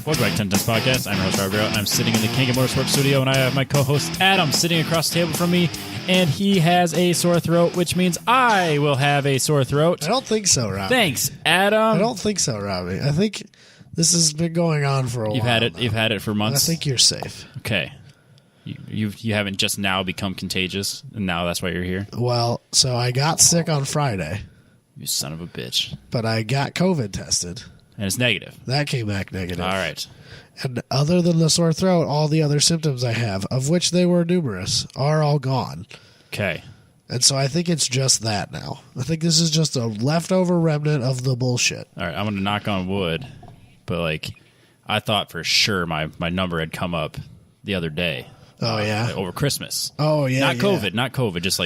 Welcome back to 10 Times Podcast. I'm your host, Robert. I'm sitting in the King of Motorsports studio, and I have my co-host, Adam, sitting across the table from me, and he has a sore throat, which means I will have a sore throat. I don't think so, Robbie. Thanks, Adam. I don't think so, Robbie. I think this has been going on for a while. You've had it for months? I think you're safe. Okay. You haven't just now become contagious, and now that's why you're here? Well, so I got sick on Friday. You son of a bitch. But I got COVID tested. And it's negative. That came back negative. All right. And other than the sore throat, all the other symptoms I have, of which they were numerous, are all gone. Okay. And so I think it's just that now. I think this is just a leftover remnant of the bullshit. All right, I'm going to knock on wood, but, I thought for sure my number had come up the other day. Oh, yeah? Over Christmas. Oh, yeah, Not COVID, just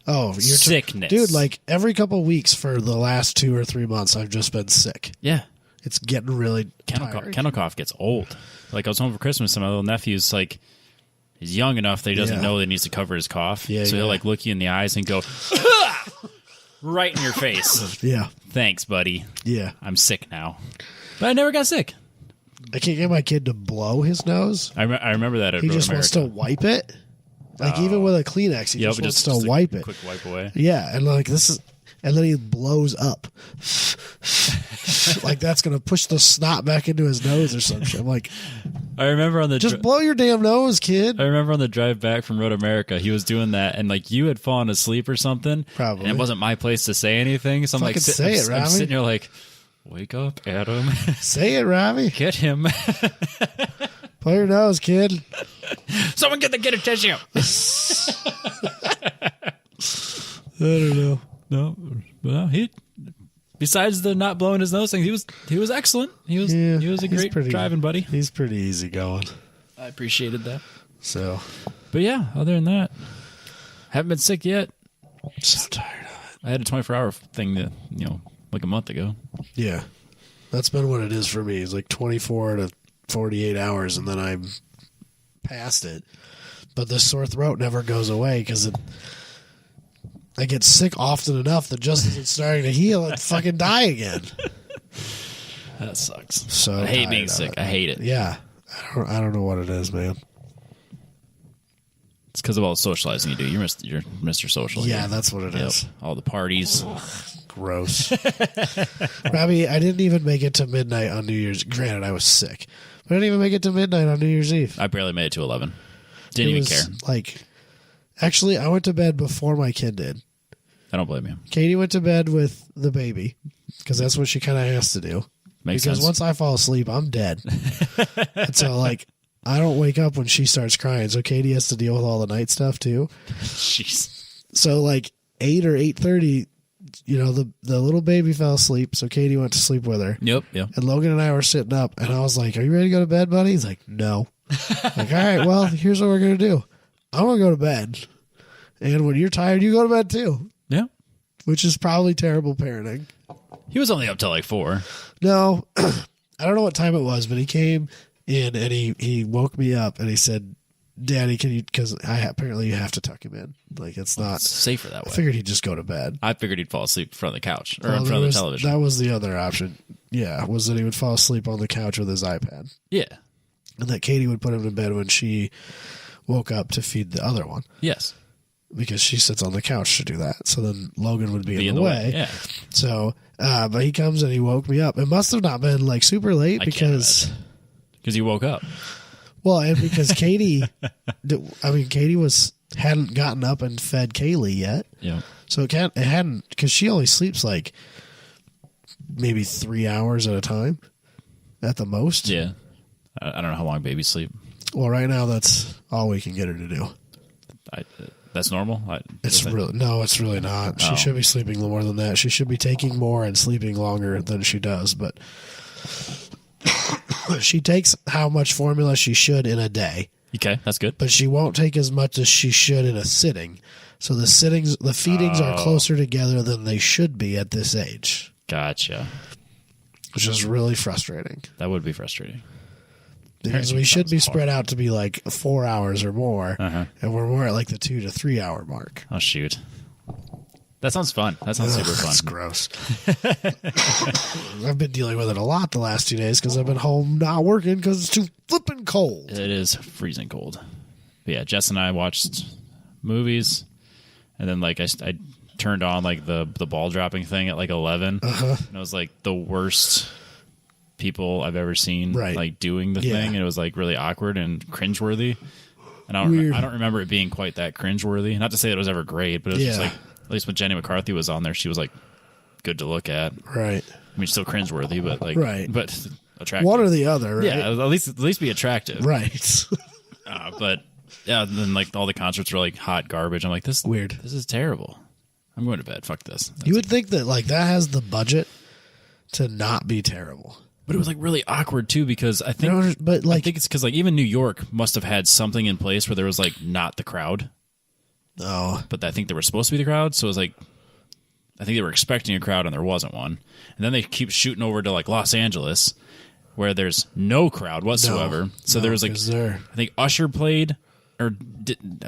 you're sickness. Dude, every couple weeks for the last 2 or 3 months, I've just been sick. Yeah. It's getting really tiring. Kennel cough gets old. I was home for Christmas, and my little nephew's he's young enough that he doesn't know that he needs to cover his cough. Yeah, so he'll look you in the eyes and go, right in your face. Yeah. Thanks, buddy. Yeah. I'm sick now. But I never got sick. I can't get my kid to blow his nose. I remember that at He Road just America. wants to wipe it. Even with a Kleenex, he just wants to wipe it. Quick wipe away. Yeah, and and then he blows up. That's going to push the snot back into his nose or some shit. I'm like, I remember on the just blow your damn nose, kid. I remember on the drive back from Road America, he was doing that, and you had fallen asleep or something. Probably. And it wasn't my place to say anything, so I'm say it, Robbie. I'm sitting here wake up, Adam. Say it, Robbie. Get him. Blow your nose, kid. Someone get a tissue. I don't know. No, well, besides the not blowing his nose thing, he was excellent. He was a great driving buddy. He's pretty easy going. I appreciated that. So, but yeah, other than that, haven't been sick yet. I'm so tired of it. I had a 24-hour thing that a month ago. Yeah, that's been what it is for me. It's 24 to 48 hours, and then I'm past it. But the sore throat never goes away because I get sick often enough that just as it's starting to heal, I'd fucking die again. That sucks. So I hate being sick. I hate it. Yeah. I don't know what it is, man. It's because of all the socializing you do. You're Mr. Social. Yeah, that's what it is. All the parties. Gross. Robbie, I didn't even make it to midnight on New Year's. Granted, I was sick. But I didn't even make it to midnight on New Year's Eve. I barely made it to 11. Didn't even care. Actually, I went to bed before my kid did. I don't blame you. Katie went to bed with the baby because that's what she kind of has to do. Makes sense. Because once I fall asleep, I'm dead. And so, I don't wake up when she starts crying. So Katie has to deal with all the night stuff too. Jeez. So 8 or 8:30, the little baby fell asleep. So Katie went to sleep with her. Yep. And Logan and I were sitting up, and I was like, "Are you ready to go to bed, buddy?" He's like, "No." All right, well, here's what we're gonna do. I'm gonna go to bed, and when you're tired, you go to bed too. Yeah. Which is probably terrible parenting. He was only up till 4. No, I don't know what time it was, but he came in and he woke me up and he said, "Daddy, can you?" Because apparently you have to tuck him in. It's not it's safer that way. I figured he'd just go to bed. I figured he'd fall asleep in front of the couch or in front of the television. That was the other option. Yeah, was that he would fall asleep on the couch with his iPad. Yeah. And that Katie would put him to bed when she woke up to feed the other one. Yes. Because she sits on the couch to do that. So then Logan would be in the way. Yeah. So, but he comes and he woke me up. It must have not been super late because you woke up. Well, and because Katie, Katie hadn't gotten up and fed Kaylee yet. Yeah. So it hadn't, because she only sleeps maybe 3 hours at a time at the most. Yeah. I don't know how long babies sleep. Well, right now that's all we can get her to do. That's normal? It's really not. She should be sleeping more than that. She should be taking more and sleeping longer than she does, but she takes how much formula she should in a day. Okay, that's good. But she won't take as much as she should in a sitting. So the feedings are closer together than they should be at this age. Gotcha. Which is really frustrating. That would be frustrating. Because we should be spread out to be 4 hours or more, and we're more at the 2 to 3 hour mark. Oh, shoot. That sounds fun. That sounds super fun. It's gross. I've been dealing with it a lot the last 2 days because I've been home not working because it's too flipping cold. It is freezing cold. But yeah, Jess and I watched movies, and then like I turned on like the ball dropping thing at like 11, and it was like the worst people I've ever seen like doing the thing, and it was like really awkward and cringeworthy. And I don't remember it being quite that cringeworthy. Not to say that it was ever great, but it was just like, at least when Jenny McCarthy was on there, she was like good to look at. Right. I mean, still cringeworthy, but like, but attractive. One or the other, right? Yeah, at least be attractive. Right. But yeah, then like all the concerts were like hot garbage. I'm like, this weird. This is terrible. I'm going to bed. Fuck this. You would think that like that has the budget to not be terrible. But it was like really awkward too because I think, I think it's because like even New York must have had something in place where there was like not the crowd. Oh, but I think there was supposed to be the crowd, so it was like I think they were expecting a crowd and there wasn't one. And then they keep shooting over to like Los Angeles where there's no crowd whatsoever. So there was like I think Usher played or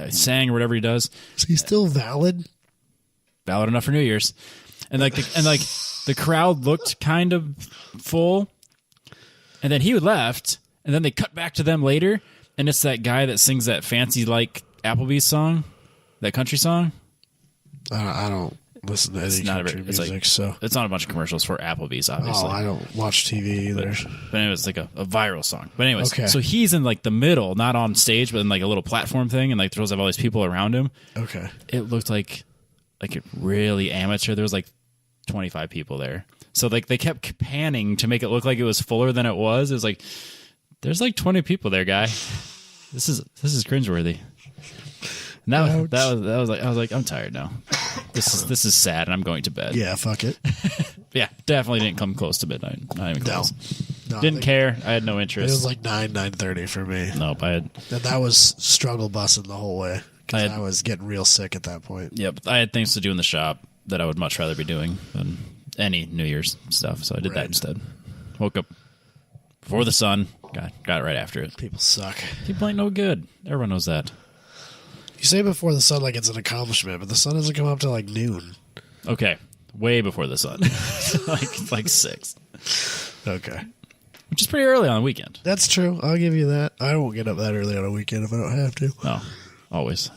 sang or whatever he does. Is he still valid? Valid enough for New Year's. And like the crowd looked kind of full. And then he left, and then they cut back to them later, and it's that guy that sings that fancy like Applebee's song, that country song. I don't listen to any country music, so it's not a bunch of commercials for Applebee's, obviously. Oh, I don't watch TV either. But anyway, it's like a viral song. But anyways, so he's in like the middle, not on stage, but in like a little platform thing, and like there's have all these people around him. Okay, it looked like really amateur. There was like 25 people there. So like they kept panning to make it look like it was fuller than it was. It was like there's like 20 people there, guy. This is cringeworthy. And that was like I was like I'm tired now. This is sad, and I'm going to bed. Yeah, fuck it. Yeah, definitely didn't come close to midnight. Not even close. No, didn't care. I had no interest. It was like 9:30 for me. Nope, and that was struggle busing the whole way because I was getting real sick at that point. Yep, I had things to do in the shop that I would much rather be doing than any New Year's stuff, so I did that instead. Woke up before the sun, got it right after it. People suck. People ain't no good. Everyone knows that. You say before the sun like it's an accomplishment, but the sun doesn't come up till like noon. Okay, way before the sun, like 6. Okay, which is pretty early on a weekend. That's true. I'll give you that. I won't get up that early on a weekend if I don't have to. No, always.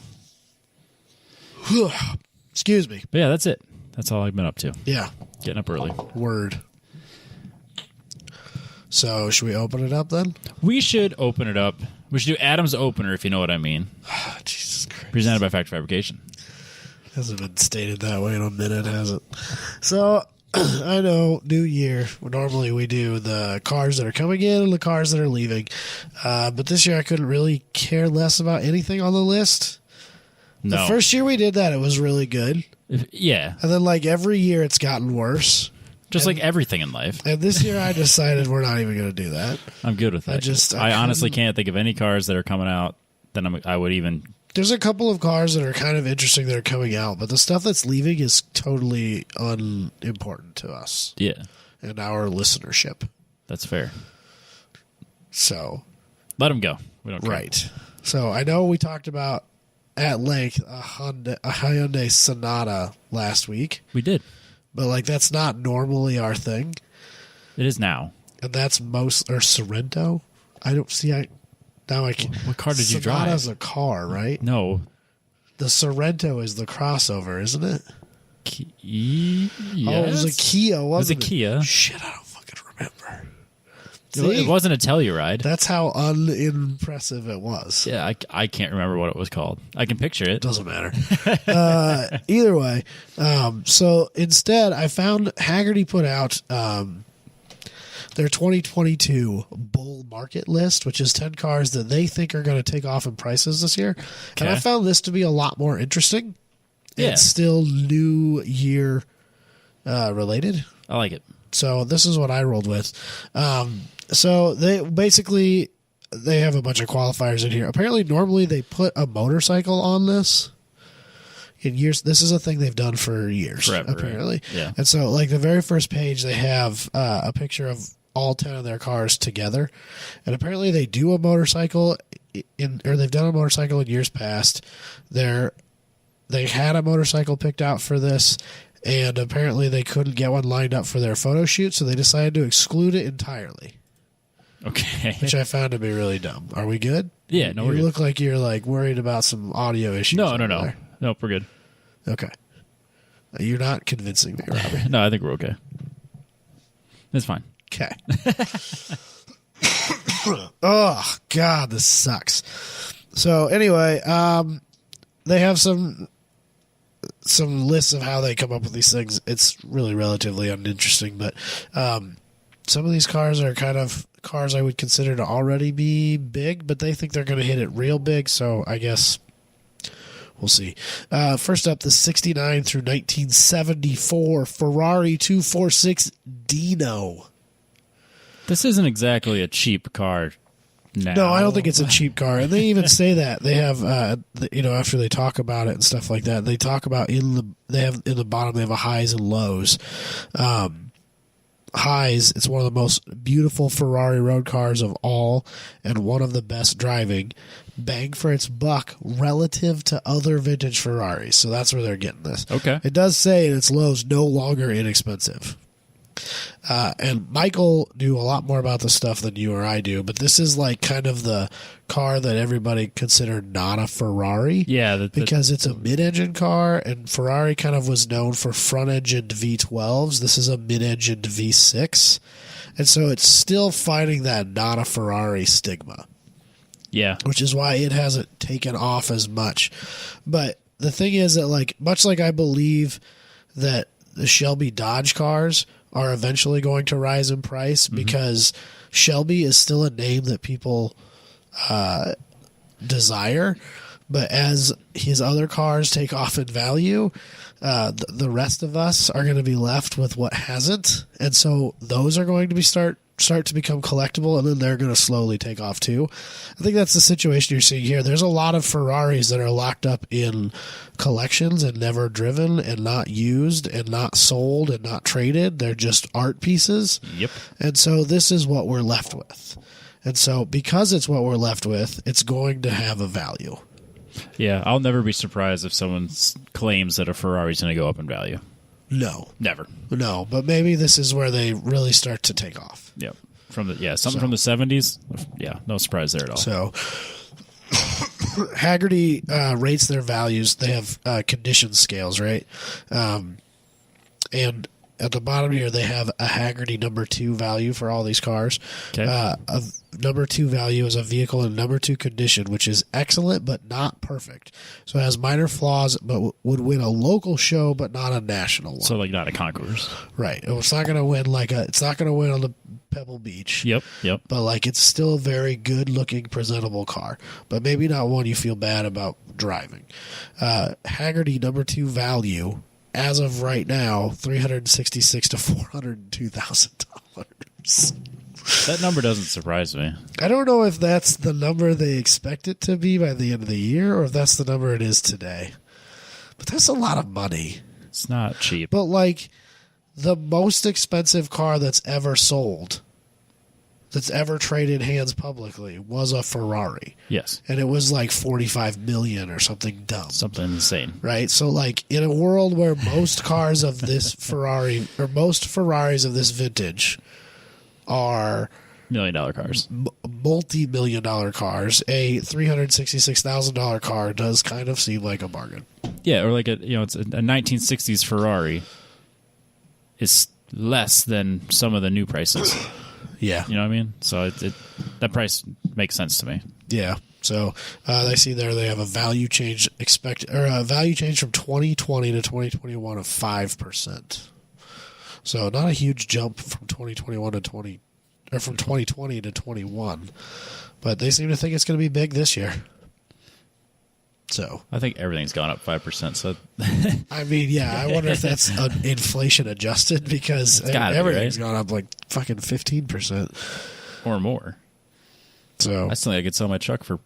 Excuse me. But yeah, that's it. That's all I've been up to. Yeah. Getting up early. Word. So, should we open it up then? We should open it up. We should do Adam's opener, if you know what I mean. Jesus Christ. Presented by Factory Fabrication. Hasn't been stated that way in a minute, has it? So, I know, New Year, normally we do the cars that are coming in and the cars that are leaving. But this year I couldn't really care less about anything on the list. No. The first year we did that, it was really good. Yeah. And then, like, every year it's gotten worse. Just like everything in life. And this year I decided we're not even going to do that. I'm good with that. I honestly can't think of any cars that are coming out that I would even... There's a couple of cars that are kind of interesting that are coming out, but the stuff that's leaving is totally unimportant to us. Yeah. And our listenership. That's fair. So. Let them go. We don't care. Right. So I know we talked about at length a Hyundai Sonata last week. We did. But like that's not normally our thing. It is now. And that's Sorrento. I don't see what car did you drive? Sonata's a car, right? No. The Sorrento is the crossover, isn't it? Yes. Oh, it was a Kia, wasn't it? It was a Kia. Shit, I don't fucking remember. It wasn't a Telluride. That's how unimpressive it was. Yeah, I can't remember what it was called. I can picture it. Doesn't matter. Either way, so instead, I found Haggerty put out their 2022 bull market list, which is 10 cars that they think are going to take off in prices this year. Okay. And I found this to be a lot more interesting. Yeah. It's still New Year related. I like it. So this is what I rolled with. So they have a bunch of qualifiers in here. Apparently, normally they put a motorcycle on this. In years, this is a thing they've done for years. Forever, apparently. Right? Yeah. And so, like the very first page, they have a picture of all 10 of their cars together, and apparently they do a motorcycle they've done a motorcycle in years past. They they had a motorcycle picked out for this, and apparently they couldn't get one lined up for their photo shoot, so they decided to exclude it entirely. Okay. Which I found to be really dumb. Are we good? Yeah, no, you we're good. look like you're like worried about some audio issues. No. There. Nope, we're good. Okay. You're not convincing me, Robbie. No, I think we're okay. It's fine. Okay. Oh, God, this sucks. So, anyway, they have some lists of how they come up with these things. It's really relatively uninteresting, but some of these cars are kind of cars I would consider to already be big, but they think they're going to hit it real big, so I guess we'll see. First up, the 69 through 1974 Ferrari 246 Dino. This isn't exactly a cheap car now. No, I don't think it's a cheap car. And they even say that. They have, after they talk about it and stuff like that, they talk about in the bottom, they have a highs and lows. Highs, it's one of the most beautiful Ferrari road cars of all and one of the best driving. Bang for its buck relative to other vintage Ferraris. So that's where they're getting this. Okay. It does say in its lows, no longer inexpensive. And Michael knew a lot more about this stuff than you or I do, but this is like kind of the car that everybody considered not a Ferrari. Yeah. Because it's a mid-engine car, and Ferrari kind of was known for front-engined V12s. This is a mid-engined V6. And so it's still fighting that not a Ferrari stigma. Yeah. Which is why it hasn't taken off as much. But the thing is that, like, much like I believe that the Shelby Dodge cars are eventually going to rise in price because Shelby is still a name that people desire. But as his other cars take off in value, the rest of us are going to be left with what hasn't. And so those are going to start to become collectible, and then they're going to slowly take off too. I think that's the situation you're seeing here. There's a lot of Ferraris that are locked up in collections and never driven and not used and not sold and not traded. They're just art pieces. Yep. And so this is what we're left with. And so because it's what we're left with, it's going to have a value. Yeah, I'll never be surprised if someone claims that a Ferrari's going to go up in value. No. Never. No, but maybe this is where they really start to take off. Yep. From the from the 70s. Yeah, no surprise there at all. So Haggerty rates their values. They have condition scales, right? And at the bottom here, they have a Haggerty number 2 value for all these cars. Okay. A number 2 value is a vehicle in number 2 condition, which is excellent but not perfect. So it has minor flaws, but would win a local show, but not a national one. So like not a Concours. Right. It's not going to win it's not going to win on the Pebble Beach. Yep. But like it's still a very good looking, presentable car. But maybe not one you feel bad about driving. Haggerty number 2 value, as of right now, $366,000 to $402,000. That number doesn't surprise me. I don't know if that's the number they expect it to be by the end of the year, or if that's the number it is today. But that's a lot of money. It's not cheap. But like the most expensive car that's ever sold, that's ever traded hands publicly, was a Ferrari. Yes. And it was like $45 million or something dumb. Something insane. Right? So like in a world where most cars of this Ferrari, or most Ferraris of this vintage are $1 million cars, multi-million-dollar cars, a $366,000 car does kind of seem like a bargain. Yeah, or like it's a 1960s Ferrari is less than some of the new prices. Yeah. You know what I mean? So that price makes sense to me. Yeah. So I see there they have a value change a value change from 2020 to 2021 of 5%. So not a huge jump from 2021 to from 2020 to 21, but they seem to think it's going to be big this year. So I think everything's gone up 5%. So I mean, yeah, I wonder if that's inflation adjusted, because everything's gone up like fucking 15% or more. So I still think I could sell my truck for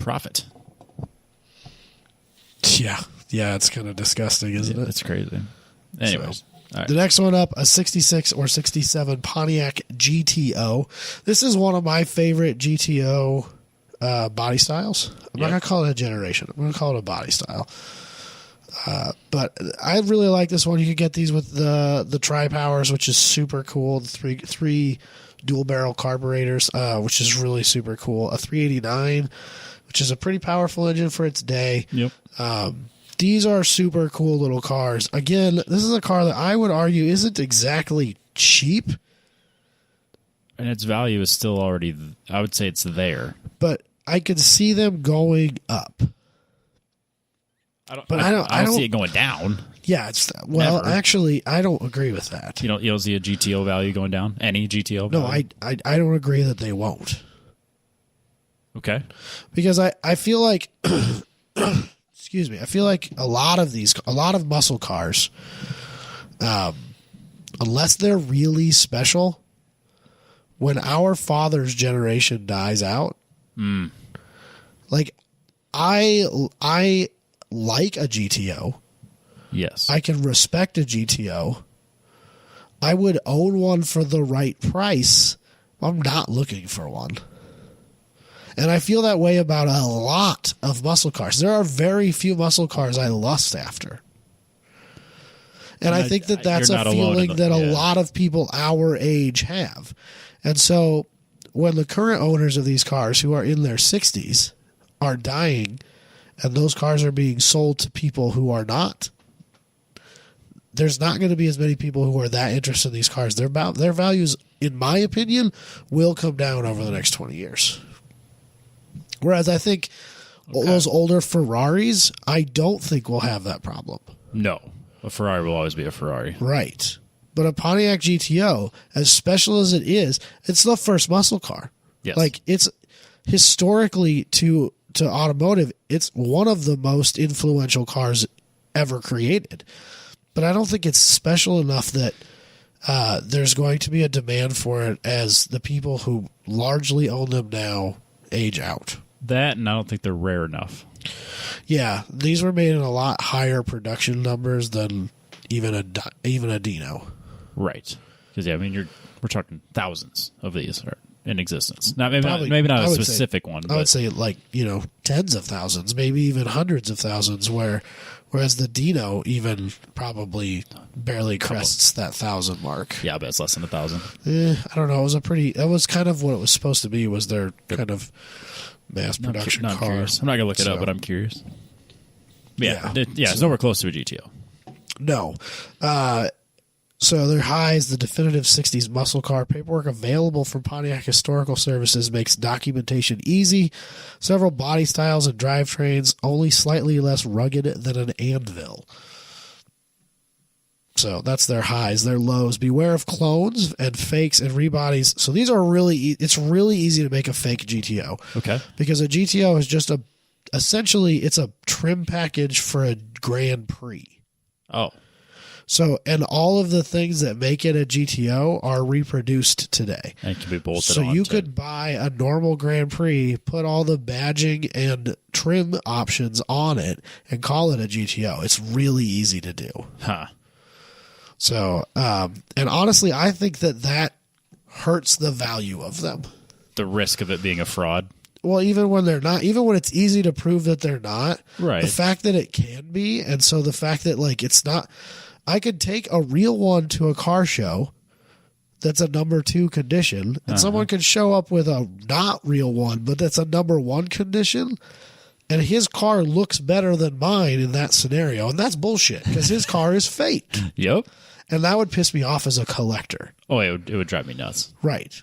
profit. Yeah, it's kind of disgusting, isn't it? It's crazy. Anyways. So, all right. The next one up, a 66 or 67 Pontiac Gto. This is one of my favorite GTO body styles. I'm not going to call it a generation. I'm going to call it a body style. But I really like this one. You could get these with the tri-powers, which is super cool. The three dual barrel carburetors, which is really super cool. A 389, which is a pretty powerful engine for its day. Yep. These are super cool little cars. Again, this is a car that I would argue isn't exactly cheap. And its value is still already, I would say it's there. But I could see them going up. I don't see it going down. Yeah, Never. Actually, I don't agree with that. You don't see a GTO value going down? Any GTO value? No, I don't agree that they won't. Okay. Because I feel like excuse me, I feel like a lot of muscle cars, unless they're really special, when our father's generation dies out, like I like a GTO. Yes. I can respect a GTO. I would own one for the right price. I'm not looking for one. And I feel that way about a lot of muscle cars. There are very few muscle cars I lust after. And I think that that's a feeling that a lot of people our age have. And so when the current owners of these cars who are in their 60s are dying and those cars are being sold to people who are not, there's not going to be as many people who are that interested in these cars. Their values, in my opinion, will come down over the next 20 years. Whereas I think those older Ferraris, I don't think will have that problem. No. A Ferrari will always be a Ferrari. Right. But a Pontiac GTO, as special as it is, it's the first muscle car. Yes. Like, it's historically to automotive, it's one of the most influential cars ever created. But I don't think it's special enough that there's going to be a demand for it as the people who largely own them now age out. That, and I don't think they're rare enough. Yeah, these were made in a lot higher production numbers than even a Dino. Right. Because we're talking thousands of these are in existence. Maybe not a specific one. I would say tens of thousands, maybe even hundreds of thousands. Whereas the Dino even probably barely crests that 1,000 mark. Yeah, I bet it's less than 1,000. I don't know. That was kind of what it was supposed to be. Was their kind of mass production car. I'm not gonna look it up, but I'm curious. It's nowhere close to a GTO. No. So their high is the definitive 60s muscle car. Paperwork available from Pontiac Historical Services makes documentation easy. Several body styles and drivetrains, only slightly less rugged than an Anvil. So that's their highs. Their lows, beware of clones and fakes and rebodies. So these are it's really easy to make a fake GTO. Okay. Because a GTO is just essentially it's a trim package for a Grand Prix. Oh. So, and all of the things that make it a GTO are reproduced today. And it can be bolted so you could buy a normal Grand Prix, put all the badging and trim options on it, and call it a GTO. It's really easy to do. Huh. So, and honestly, I think that hurts the value of them. The risk of it being a fraud. Well, even when they're not, even when it's easy to prove that they're not, right. The fact that it can be, and so the fact that it's not, I could take a real one to a car show that's a number 2 condition, and someone could show up with a not real one, but that's a number 1 condition, and his car looks better than mine in that scenario, and that's bullshit because his car is fake. Yep. And that would piss me off as a collector. Oh, it would drive me nuts. Right.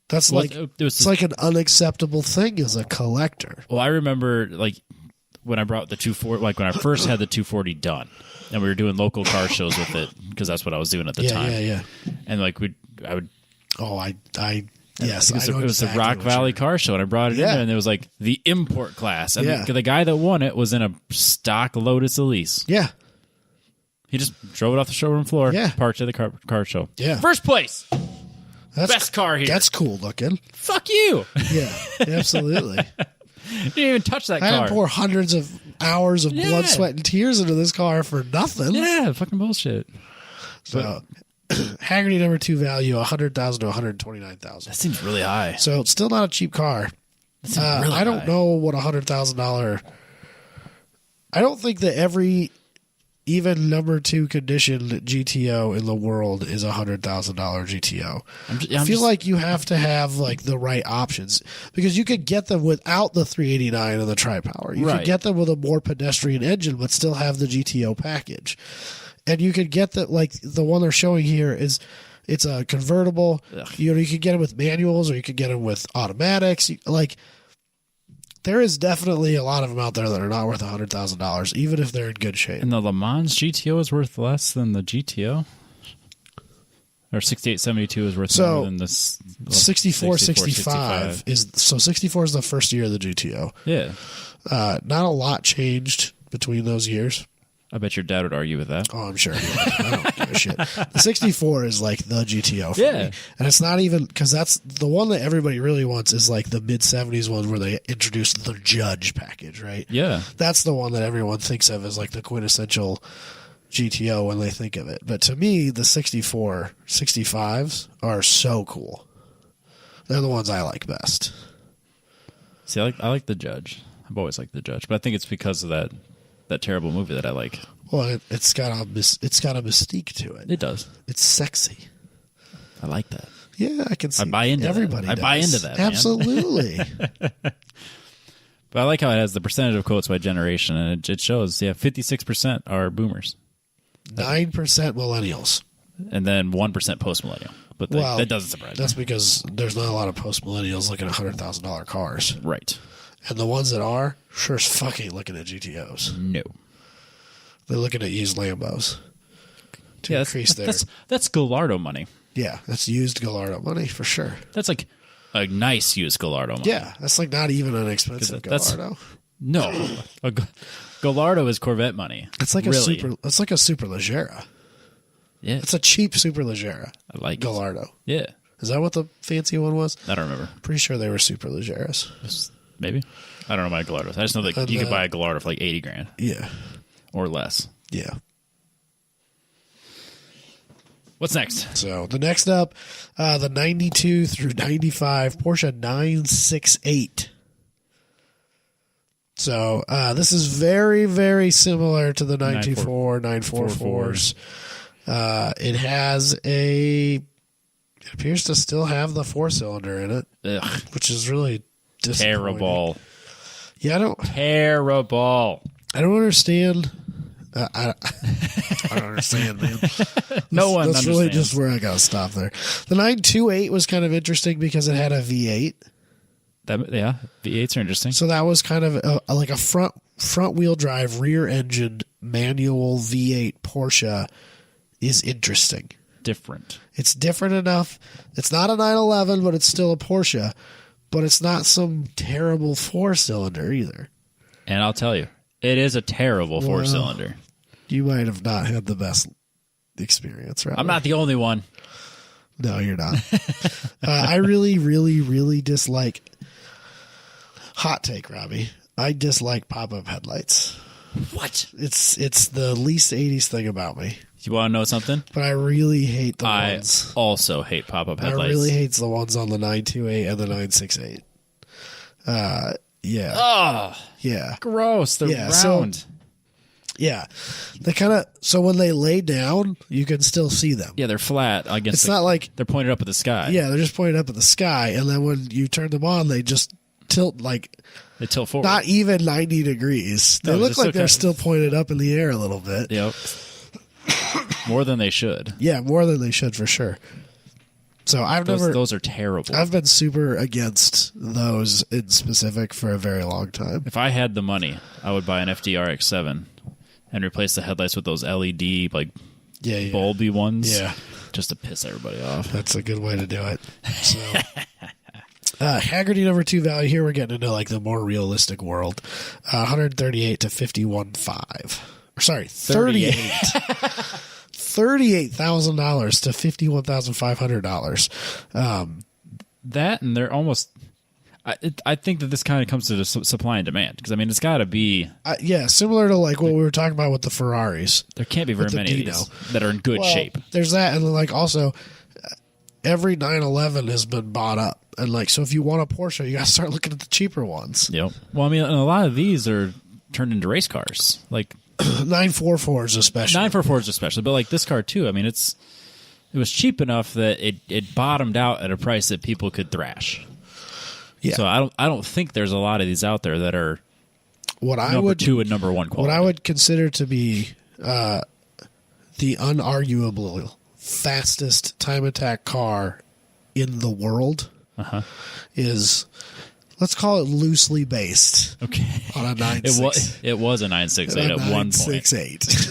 That's it's like an unacceptable thing as a collector. Well, I remember when I brought the 240, when I first had the 240 done, and we were doing local car shows with it because that's what I was doing at the time. Yeah. And I would. Oh, yes, it was the Rock Valley Car Show, and I brought it in there, and it was the import class, and the guy that won it was in a stock Lotus Elise. Yeah. He just drove it off the showroom floor, parked at the car show. Yeah. First place. That's best car here. That's cool looking. Fuck you. Yeah, absolutely. You didn't even touch that car. I didn't pour hundreds of hours of blood, sweat, and tears into this car for nothing. Yeah, fucking bullshit. So, Haggerty number 2 value, $100,000 to $129,000. That seems really high. So it's still not a cheap car. Really I don't high. know what $100,000. I don't think that every even number 2 condition GTO in the world is $100,000 GTO. I feel like you have to have like the right options because you could get them without the 389 and the tri-power. You could get them with a more pedestrian engine, but still have the GTO package. And you could get that, like the one they're showing here is it's a convertible. Ugh. You know, you could get them with manuals or you could get them with automatics. There is definitely a lot of them out there that are not worth $100,000, even if they're in good shape. And the Le Mans GTO is worth less than the GTO? Or 6872 is worth more than this? 6465 is... So 64 is the first year of the GTO. Yeah. Not a lot changed between those years. I bet your dad would argue with that. Oh, I'm sure. I don't give a shit. The 64 is like the GTO for me. And it's not even, because that's the one that everybody really wants is like the mid-70s one where they introduced the Judge package, right? Yeah. That's the one that everyone thinks of as like the quintessential GTO when they think of it. But to me, the 64, 65s are so cool. They're the ones I like best. See, I like the Judge. I've always liked the Judge, but I think it's because of that terrible movie that I like. Well, it's got a mystique to it. It does. It's sexy. I like that. Yeah, I can see. I buy into everybody. that. I buy into that. Absolutely. But I like how it has the percentage of quotes by generation, and it shows. 56% are boomers, 9% millennials, and then 1% post millennial. But that doesn't surprise me. That's because there's not a lot of post millennials looking at $100,000 cars, Right. and the ones that are sure as fuck ain't looking at GTOs. No. They're looking at used Lambos to increase their. That's Gallardo money. Yeah, that's used Gallardo money for sure. That's like a nice used Gallardo money. Yeah, that's like not even an expensive Gallardo. No, Gallardo is Corvette money. It's like It's like a Super Leggera. Yeah, it's a cheap Super Leggera. I like Gallardo. It. Yeah, is that what the fancy one was? I don't remember. Pretty sure they were Super Leggeras. Maybe. I don't know my Gallardos. I just know that you could buy a Gallardo for like $80,000. Yeah, or less. Yeah. What's next? So the next up, the 92 through 95 Porsche 968. So this is very, very similar to the 924, 944s. It has it appears to still have the 4-cylinder in it, which is really terrible. Yeah, Terrible. I don't understand. I don't understand, man. No one That's understands. really just where I got to stop there. The 928 was kind of interesting because it had a V8. V8s are interesting. So that was kind of like a front wheel drive, rear engine manual V8 Porsche is interesting. Different. It's different enough. It's not a 911, but it's still a Porsche. But it's not some terrible 4-cylinder either. And I'll tell you, it is a terrible 4-cylinder. You might have not had the best experience, right? I'm not the only one. No, you're not. I really, really, really dislike... Hot take, Robbie. I dislike pop-up headlights. What? It's the least 80s thing about me. You want to know something? But I really hate the ones. I also hate pop-up headlights. I really hate the ones on the 928 and the 968. Yeah. Oh. Yeah. Gross. They're round. Yeah. They kind of, so when they lay down, you can still see them. Yeah, they're flat against. It's not like they're pointed up at the sky. Yeah, they're just pointed up at the sky, and then when you turn them on, they just tilt like they tilt forward. Not even 90 degrees. They look like they're still pointed up in the air a little bit. Yep. More than they should. Yeah, more than they should for sure. So those are terrible. I've been super against those in specific for a very long time. If I had the money, I would buy an FDRX7 and replace the headlights with those LED bulby ones. Yeah, just to piss everybody off. That's a good way to do it. So, Haggerty number 2 value here. We're getting into like the more realistic world. 138 to 51.5. Or sorry, 38. $38,000 to $51,500. That and they're almost. I think that this kind of comes to the supply and demand because I mean it's got to be similar to like what we were talking about with the Ferraris. There can't be very many of these that are in good shape. There's that, and like also every 911 has been bought up. And like, so if you want a Porsche, you got to start looking at the cheaper ones. Yep. Well, I mean, and a lot of these are turned into race cars. Like 944s especially. 944s especially. But like this car too. I mean, it was cheap enough that it bottomed out at a price that people could thrash. Yeah. So I don't think there's a lot of these out there that are number 2 and number 1 quality. What I would consider to be the unarguable fastest time attack car in the world is, let's call it loosely based. Okay. On a 968. It was a 968 at one point. 968.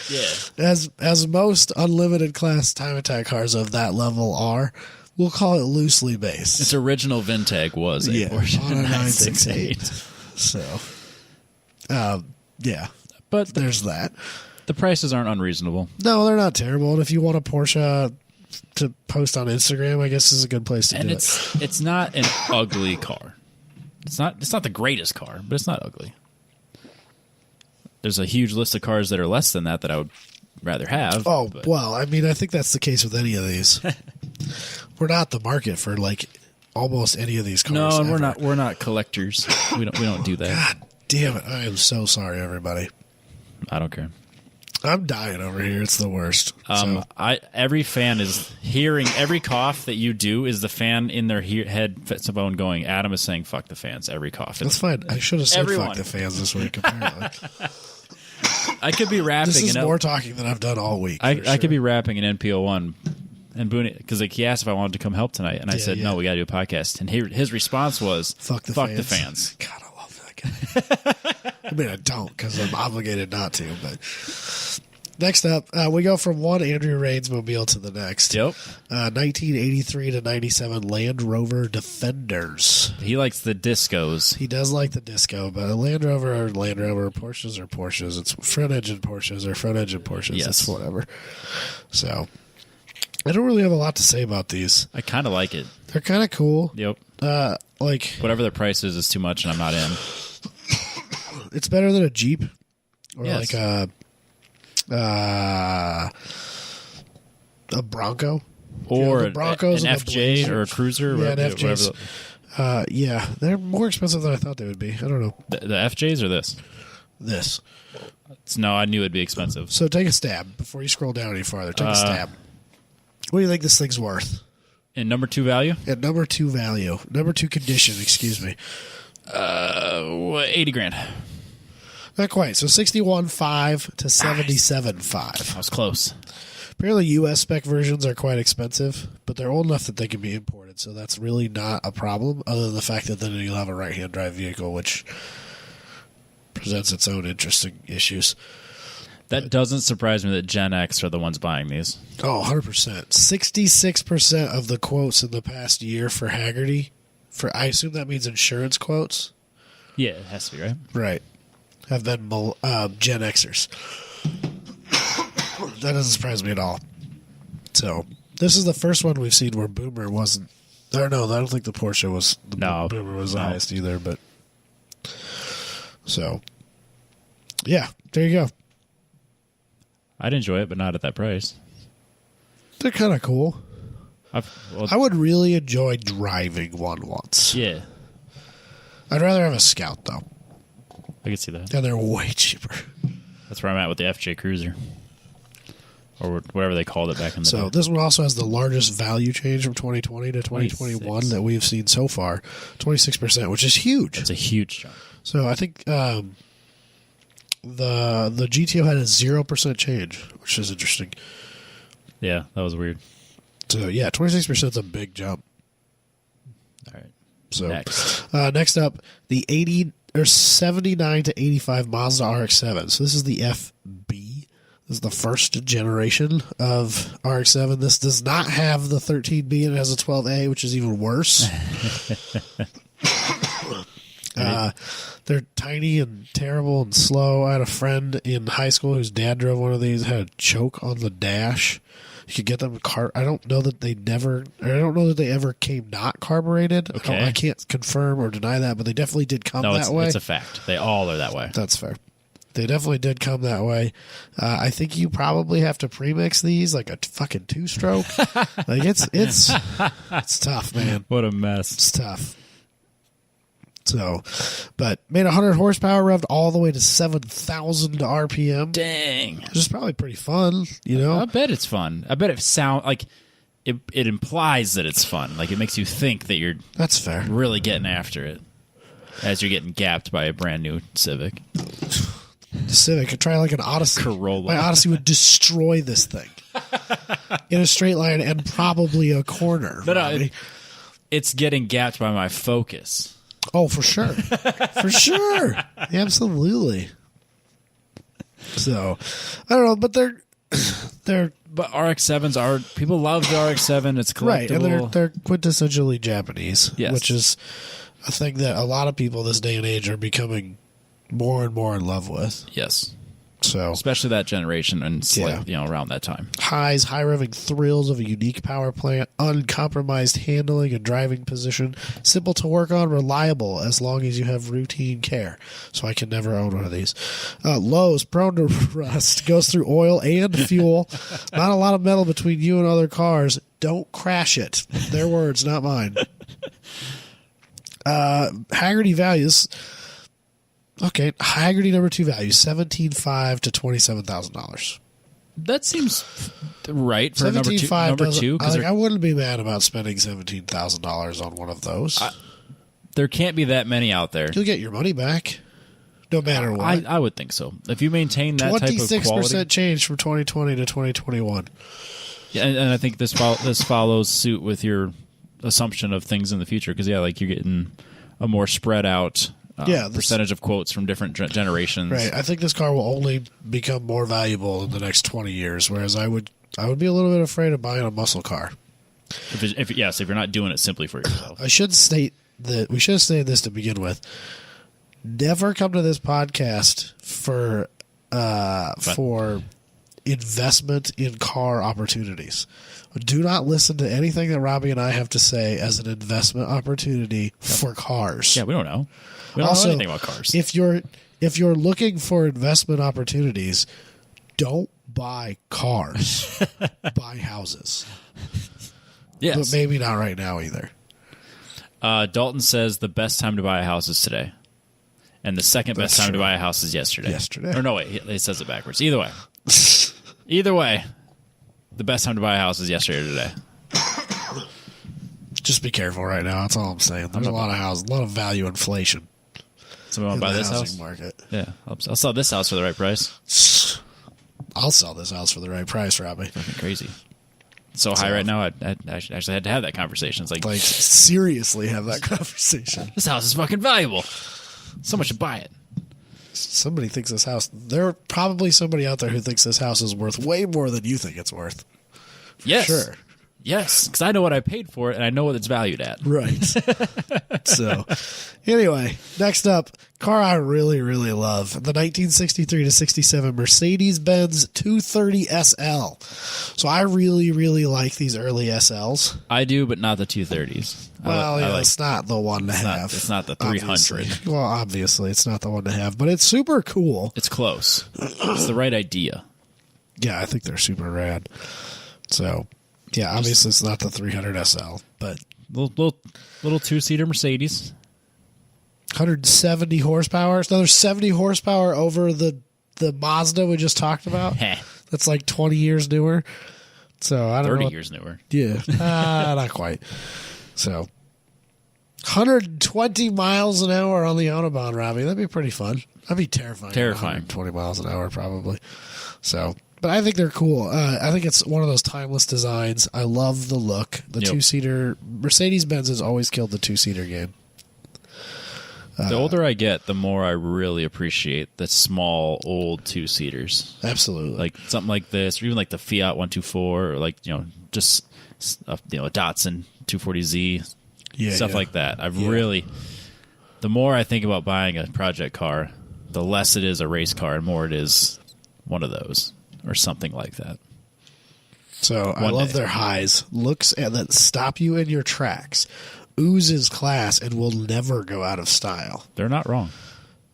Yeah. As most unlimited class time attack cars of that level are, we'll call it loosely based. Its original Vintech was a Porsche on a 968. So, yeah. But there's that. The prices aren't unreasonable. No, they're not terrible. And if you want a Porsche to post on Instagram, I guess is a good place to do it. And it's not an ugly car. It's not the greatest car, but it's not ugly. There's a huge list of cars that are less than that I would rather have. Oh, well, I mean, I think that's the case with any of these. We're not the market for like almost any of these cars. No, and ever. we're not collectors. We don't do that. God damn it. I am so sorry, everybody. I don't care. I'm dying over here. It's the worst. Every fan is hearing every cough that you do is the fan in their headphone going, Adam is saying fuck the fans every cough. That's fine. I should have said Everyone. fuck the fans this week, apparently. I could be rapping. This is more talking than I've done all week. I could be rapping an NPO1 and Boone, because like he asked if I wanted to come help tonight, and I said no, we got to do a podcast. And his response was fuck the fans. God, I love that guy. I mean, I don't because I'm obligated not to. But next up, we go from one Andrew Raines mobile to the next. Yep. 1983 to 97 Land Rover Defenders. He likes the discos. He does like the disco, but a Land Rover or Land Rover, Porsches are Porsches. It's front engine Porsches or front engine Porsches. Yes. It's whatever. So I don't really have a lot to say about these. I kind of like it. They're kind of cool. Yep. Like whatever the price is too much, and I'm not in. It's better than a Jeep or yes. like a Bronco. Or the Broncos an and the FJ Blazers. or a Cruiser. Yeah, an whatever. FJs. Yeah, they're more expensive than I thought they would be. I don't know. The FJs or this? This. No, I knew it'd be expensive. So take a stab before you scroll down any farther. Take a stab. What do you think this thing's worth? In number 2 value? At number 2 value. Number 2 condition, excuse me. 80 grand. Not quite. So 61.5 to 77.5. I was close. Apparently U.S. spec versions are quite expensive, but they're old enough that they can be imported, so that's really not a problem, other than the fact that then you'll have a right-hand drive vehicle, which presents its own interesting issues. That doesn't surprise me that Gen X are the ones buying these. Oh, 100%. 66% of the quotes in the past year for Haggerty, I assume that means insurance quotes? Yeah, it has to be, right? Right. Have been Gen Xers. That doesn't surprise me at all. So, this is the first one we've seen where Boomer wasn't... Or no, I don't think the Porsche was... Boomer was the highest either, but... So, yeah, there you go. I'd enjoy it, but not at that price. They're kind of cool. I would really enjoy driving one once. Yeah. I'd rather have a Scout, though. I could see that. And they're way cheaper. That's where I'm at with the FJ Cruiser. Or whatever they called it back in the day. So this one also has the largest value change from 2020 to 2021 26. that we've seen so far. 26%, which is huge. It's a huge jump. So I think the GTO had a 0% change, which is interesting. Yeah, that was weird. So yeah, 26% is a big jump. All right. So Next. Next up, the 79 to 85 Mazda RX-7. So this is the FB. This is the first generation of RX-7. This does not have the 13B and it has a 12A, which is even worse. They're tiny and terrible and slow. I had a friend in high school whose dad drove one of these, had a choke on the dash. You could get them I don't know that they ever came not carbureted. Okay. I can't confirm or deny that, but they definitely did come that way. It's a fact. They all are that way. That's fair. They definitely did come that way. I think you probably have to premix these like a fucking 2-stroke. Like it's tough, man. What a mess. It's tough. So, but made 100 horsepower, revved all the way to 7,000 RPM. Dang. Which is probably pretty fun, you know? I bet it's fun. I bet it sound like it implies that it's fun. Like it makes you think that you're That's fair. really getting after it as you're getting gapped by a brand new Civic. The Civic, could try like an Odyssey. Corolla. My Odyssey would destroy this thing in a straight line and probably a corner. But it's getting gapped by my Focus. Oh, for sure. For sure. Absolutely. So, I don't know, but they're But RX-7s are, people love the RX-7. It's collectible. right, and they're quintessentially Japanese, Yes. which is a thing that a lot of people this day and age are becoming more and more in love with. Yes. So, Especially that generation and Yeah. around that time. high revving thrills of a unique power plant, uncompromised handling and driving position, simple to work on, reliable as long as you have routine care. So I can never own one of these. Lows, prone to rust, goes through oil and fuel. Not a lot of metal between you and other cars. Don't crash it. Their words, not mine. Haggerty values. Okay, Haggerty number 2 value, $17,500 to $27,000. That seems right for number 2. I wouldn't be mad about spending $17,000 on one of those. There can't be that many out there. You'll get your money back, no matter what. I would think so. If you maintain that type of 26% quality, change from 2020 to 2021. yeah, and I think this follows suit with your assumption of things in the future because like you're getting a more spread out. Percentage of quotes from different generations. Right. I think this car will only become more valuable in the next 20 years, whereas I would be a little bit afraid of buying a muscle car. If you're not doing it simply for yourself. I should state that we should have stated this to begin with. Never come to this podcast for investment in car opportunities. Do not listen to anything that Robbie and I have to say as an investment opportunity for cars. Yeah, we don't know. We don't know anything about cars. If you're looking for investment opportunities, don't buy cars. Buy houses. Yes. But maybe not right now either. Dalton says the best time to buy a house is today. And the second best time to buy a house is yesterday. Or no, wait, he says it backwards. Either way, the best time to buy a house is yesterday or today. Just be careful right now. That's all I'm saying. There's a lot of houses, a lot of value inflation. Somebody want to buy this house? Market. Yeah, I'll sell this house for the right price. I'll sell this house for the right price, Robbie. Fucking crazy. It's so high right now. I actually had to have that conversation. It's like seriously have that conversation. This house is fucking valuable. Someone should buy it. Somebody thinks this house. There probably somebody out there who thinks this house is worth way more than you think it's worth. Yes. Sure. Yes, because I know what I paid for it, and I know what it's valued at. Right. So, anyway, next up, car I really, really love. The 1963 to 67 Mercedes-Benz 230 SL. So I really, really like these early SLs. I do, but not the 230s. Well, it's not the one to have. It's not the 300. Obviously. Well, obviously, it's not the one to have, but it's super cool. It's close. It's the right idea. Yeah, I think they're super rad. So... yeah, obviously it's not the 300 SL, but little 2-seater Mercedes, 170 horsepower. It's another 70 horsepower over the Mazda we just talked about. That's like 20 years newer. So I don't know. 30 years newer. Yeah, not quite. So 120 miles an hour on the Autobahn, Robbie. That'd be pretty fun. That'd be terrifying. 120 miles an hour, probably. So. But I think they're cool. I think it's one of those timeless designs. I love the look. The 2-seater. Mercedes-Benz has always killed the 2-seater game. The older I get, the more I really appreciate the small, old 2-seaters. Absolutely. Like something like this, or even like the Fiat 124, or like, just a Datsun 240Z, stuff like that. The more I think about buying a project car, the less it is a race car and more it is one of those. Or something like that. So I love their highs. Looks that stop you in your tracks. Oozes class and will never go out of style. They're not wrong.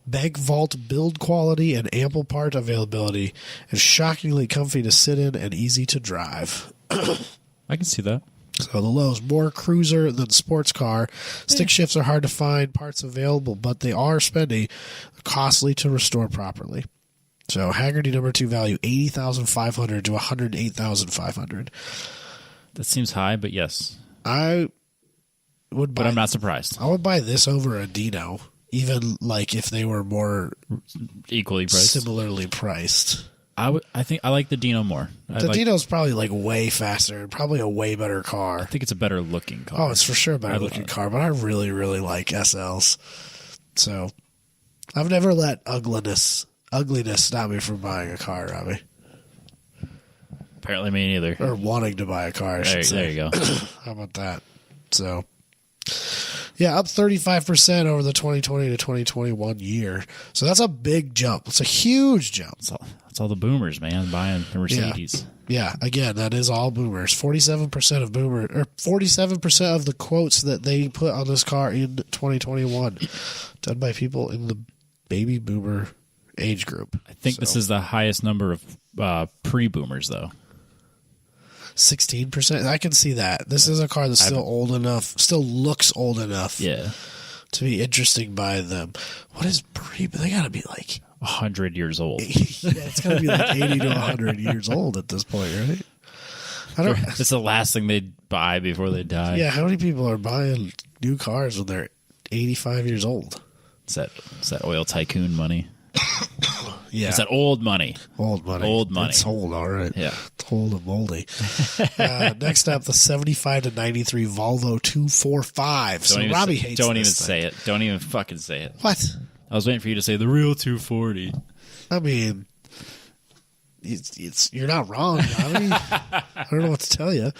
bank vault build quality and ample part availability, and shockingly comfy to sit in and easy to drive. I can see that. So the Lowe's, more cruiser than sports car. Stick shifts are hard to find, parts available, but they are spendy, costly to restore properly. So Haggerty number 2 value $80,500 to $108,500. That seems high, but yes. I would buy, but I'm not surprised. I would buy this over a Dino, even like if they were more equally priced, similarly priced. I think I like the Dino more. The Dino's probably like way faster and probably a way better car. I think it's a better looking car. Oh, it's for sure a better looking car, but I really, really like SLs. So I've never let ugliness stop me from buying a car, Robbie. Apparently me neither. Or wanting to buy a car, I should say. There you go. How about that? So, yeah, up 35% over the 2020 to 2021 year. So that's a big jump. It's a huge jump. It's all the boomers, man, buying the Mercedes. Yeah, again, that is all boomers. 47% of 47% of the quotes that they put on this car in 2021 done by people in the baby boomer age group. I think this is the highest number of pre-boomers, though. 16%. I can see that. This is a car that's still old enough, still looks old enough. Yeah. To be interesting by them. What is pre? They got to be like 100 years old. Yeah, it's got to be like 80 to 100 years old at this point, right? I don't. It's the last thing they'd buy before they die. Yeah, how many people are buying new cars when they're 85 years old? It's that oil tycoon money. Yeah, it's that old money. Old money. Old money. It's old, all right. Yeah, it's old and moldy. Next up, the 75 to 93 Volvo 245. So Robbie hates. Don't even say it. Don't even fucking say it. What? I was waiting for you to say the real 240. I mean, it's you're not wrong, Robbie. I don't know what to tell you.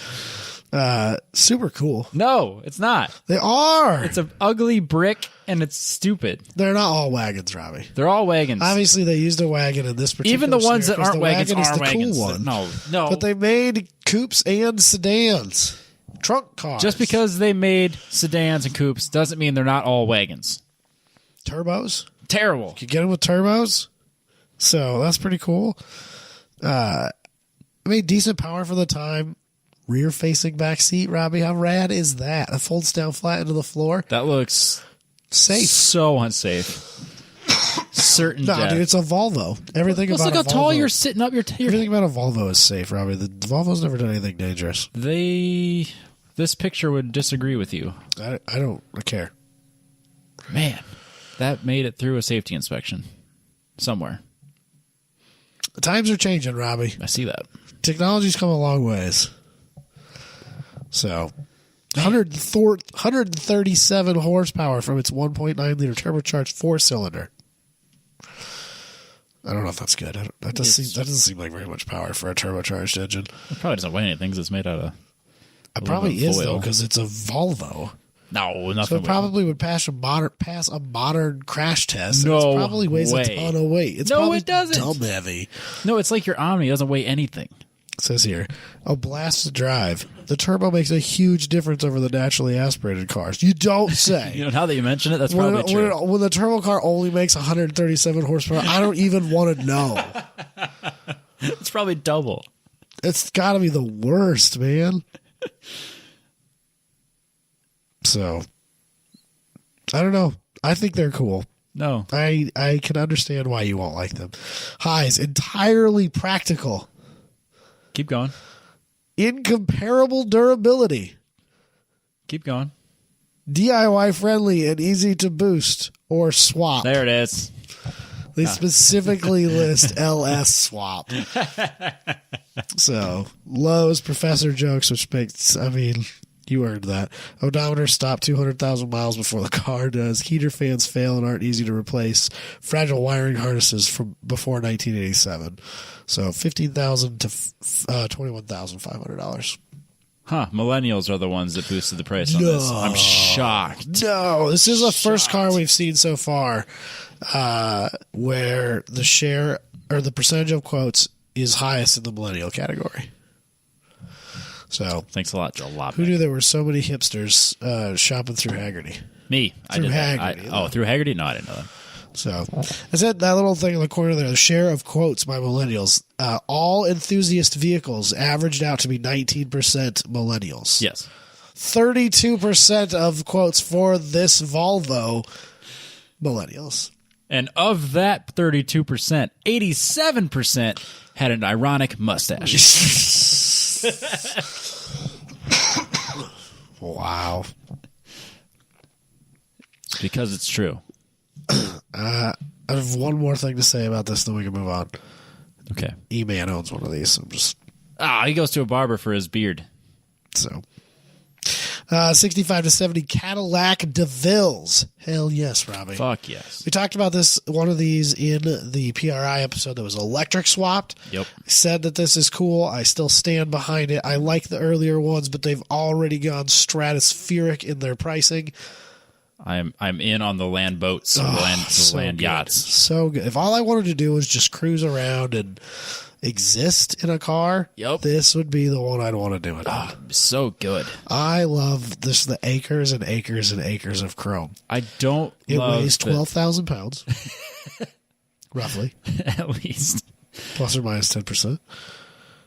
Super cool. No, it's not. They are. It's an ugly brick and it's stupid. They're not all wagons, Robbie. They're all wagons. Obviously, they used a wagon in this particular. Even the ones that aren't wagons wagon are the wagons. Cool one. No. But they made coupes and sedans, trunk cars. Just because they made sedans and coupes doesn't mean they're not all wagons. Turbos. Terrible. You get them with turbos, so that's pretty cool. I made decent power for the time. Rear-facing back seat, Robbie. How rad is that? It folds down flat into the floor. That looks safe. So unsafe. Certain No, death. Dude, it's a Volvo. Everything Let's about look a how Volvo, tall you're sitting up. Everything about a Volvo is safe, Robbie. The Volvo's never done anything dangerous. This picture would disagree with you. I don't care. Man, that made it through a safety inspection somewhere. The times are changing, Robbie. I see that. Technology's come a long ways. So, 137 horsepower from its 1.9 liter turbocharged 4-cylinder. I don't know if that's good. That doesn't seem like very much power for a turbocharged engine. It probably doesn't weigh anything because it's made out of. It probably is though because it's a Volvo. No, nothing. So it probably would pass a modern crash test. No, it probably weighs a ton of weight. It's probably it doesn't. Dumb heavy. No, it's like your Omni. It doesn't weigh anything. It says here, a blast to drive. The turbo makes a huge difference over the naturally aspirated cars. You don't say. You know, now that you mention it, that's probably true. When the turbo car only makes 137 horsepower, I don't even want to know. It's probably double. It's got to be the worst, man. So, I don't know. I think they're cool. No. I can understand why you won't like them. Highs, entirely practical. Keep going. Incomparable durability. Keep going. DIY friendly and easy to boost or swap. There it is. They specifically list LS swap. So, Lowe's Professor jokes, which makes, I mean, you earned that. Odometer stop 200,000 miles before the car does. Heater fans fail and aren't easy to replace. Fragile wiring harnesses from before 1987. So $15,000 to $21,500. Huh. Millennials are the ones that boosted the price on this. I'm shocked. No, this is the first car we've seen so far where the share or the percentage of quotes is highest in the millennial category. So thanks a lot, Joe. Who knew there were so many hipsters shopping through Haggerty? Me. Through Haggerty. Through Haggerty? No, I didn't know that. So I said that little thing in the corner there, the share of quotes by millennials. All enthusiast vehicles averaged out to be 19% millennials. Yes. 32% of quotes for this Volvo, millennials. And of that 32%, 87% had an ironic mustache. Wow. It's because it's true. I have one more thing to say about this, then we can move on. Okay. E-Man owns one of these. I'm just he goes to a barber for his beard. so. 65 to 70 Cadillac DeVilles. Hell yes, Robbie. Fuck yes. We talked about one of these in the PRI episode that was electric swapped. Yep. I said that this is cool. I still stand behind it. I like the earlier ones, but they've already gone stratospheric in their pricing. I'm in on the land boats, the land yachts. So good. If all I wanted to do was just cruise around and exist in a car, this would be the one I'd want to do it on. So good. I love the acres and acres and acres of chrome. I don't It love weighs 12,000 pounds, roughly. At least. Plus or minus 10%.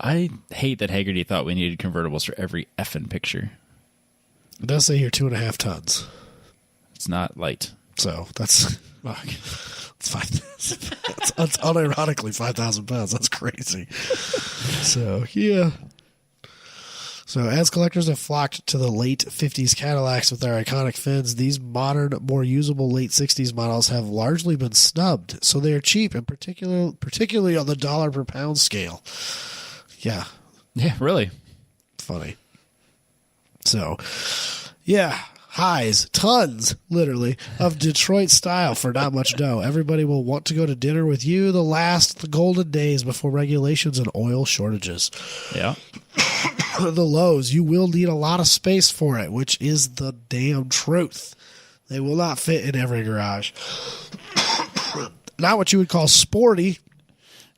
I hate that Haggerty thought we needed convertibles for every effing picture. It does say here 2.5 tons. It's not light. So that's Fuck. it's 5,000. That's unironically 5,000 pounds. That's crazy. So yeah. So as collectors have flocked to the late 50s Cadillacs with their iconic fins, these modern, more usable late 60s models have largely been snubbed. So they are cheap, and particularly on the dollar per pound scale. Yeah. Yeah, really. Funny. So, yeah. Highs, tons, literally, of Detroit style for not much dough. Everybody will want to go to dinner with you the golden days before regulations and oil shortages. Yeah. The lows, you will need a lot of space for it, which is the damn truth. They will not fit in every garage. Not what you would call sporty.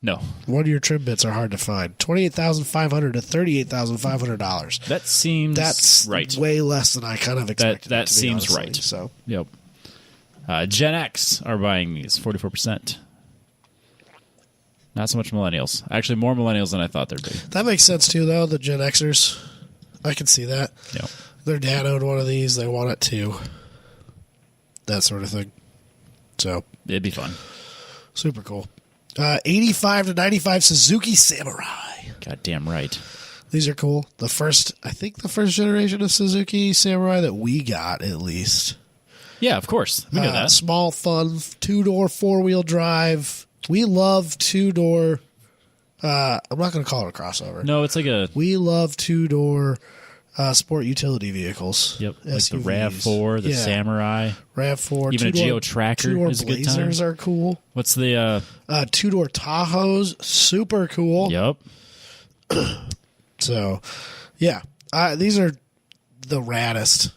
No. One of your trim bits are hard to find. $28,500 to $38,500. That seems right. Way less than I kind of expected. That seems honestly, right. So, yep. Gen X are buying these, 44%. Not so much millennials. Actually, more millennials than I thought there'd be. That makes sense too, though. The Gen Xers, I can see that. Yep. Their dad owned one of these. They want it too. That sort of thing. So it'd be fun. Super cool. 85 to 95 Suzuki Samurai. Goddamn right. These are cool. I think the first generation of Suzuki Samurai that we got, at least. Yeah, of course. We know that. Small, fun, 2-door, 4-wheel drive. We love 2-door. I'm not going to call it a crossover. No, it's like We love 2-door sport utility vehicles. Yep. SUVs. Like the RAV4, the Samurai. RAV4. Even a Geo Tracker is a good time. Blazers are cool. What's the 2-door Tahoes? Super cool. Yep. So, yeah. These are the raddest.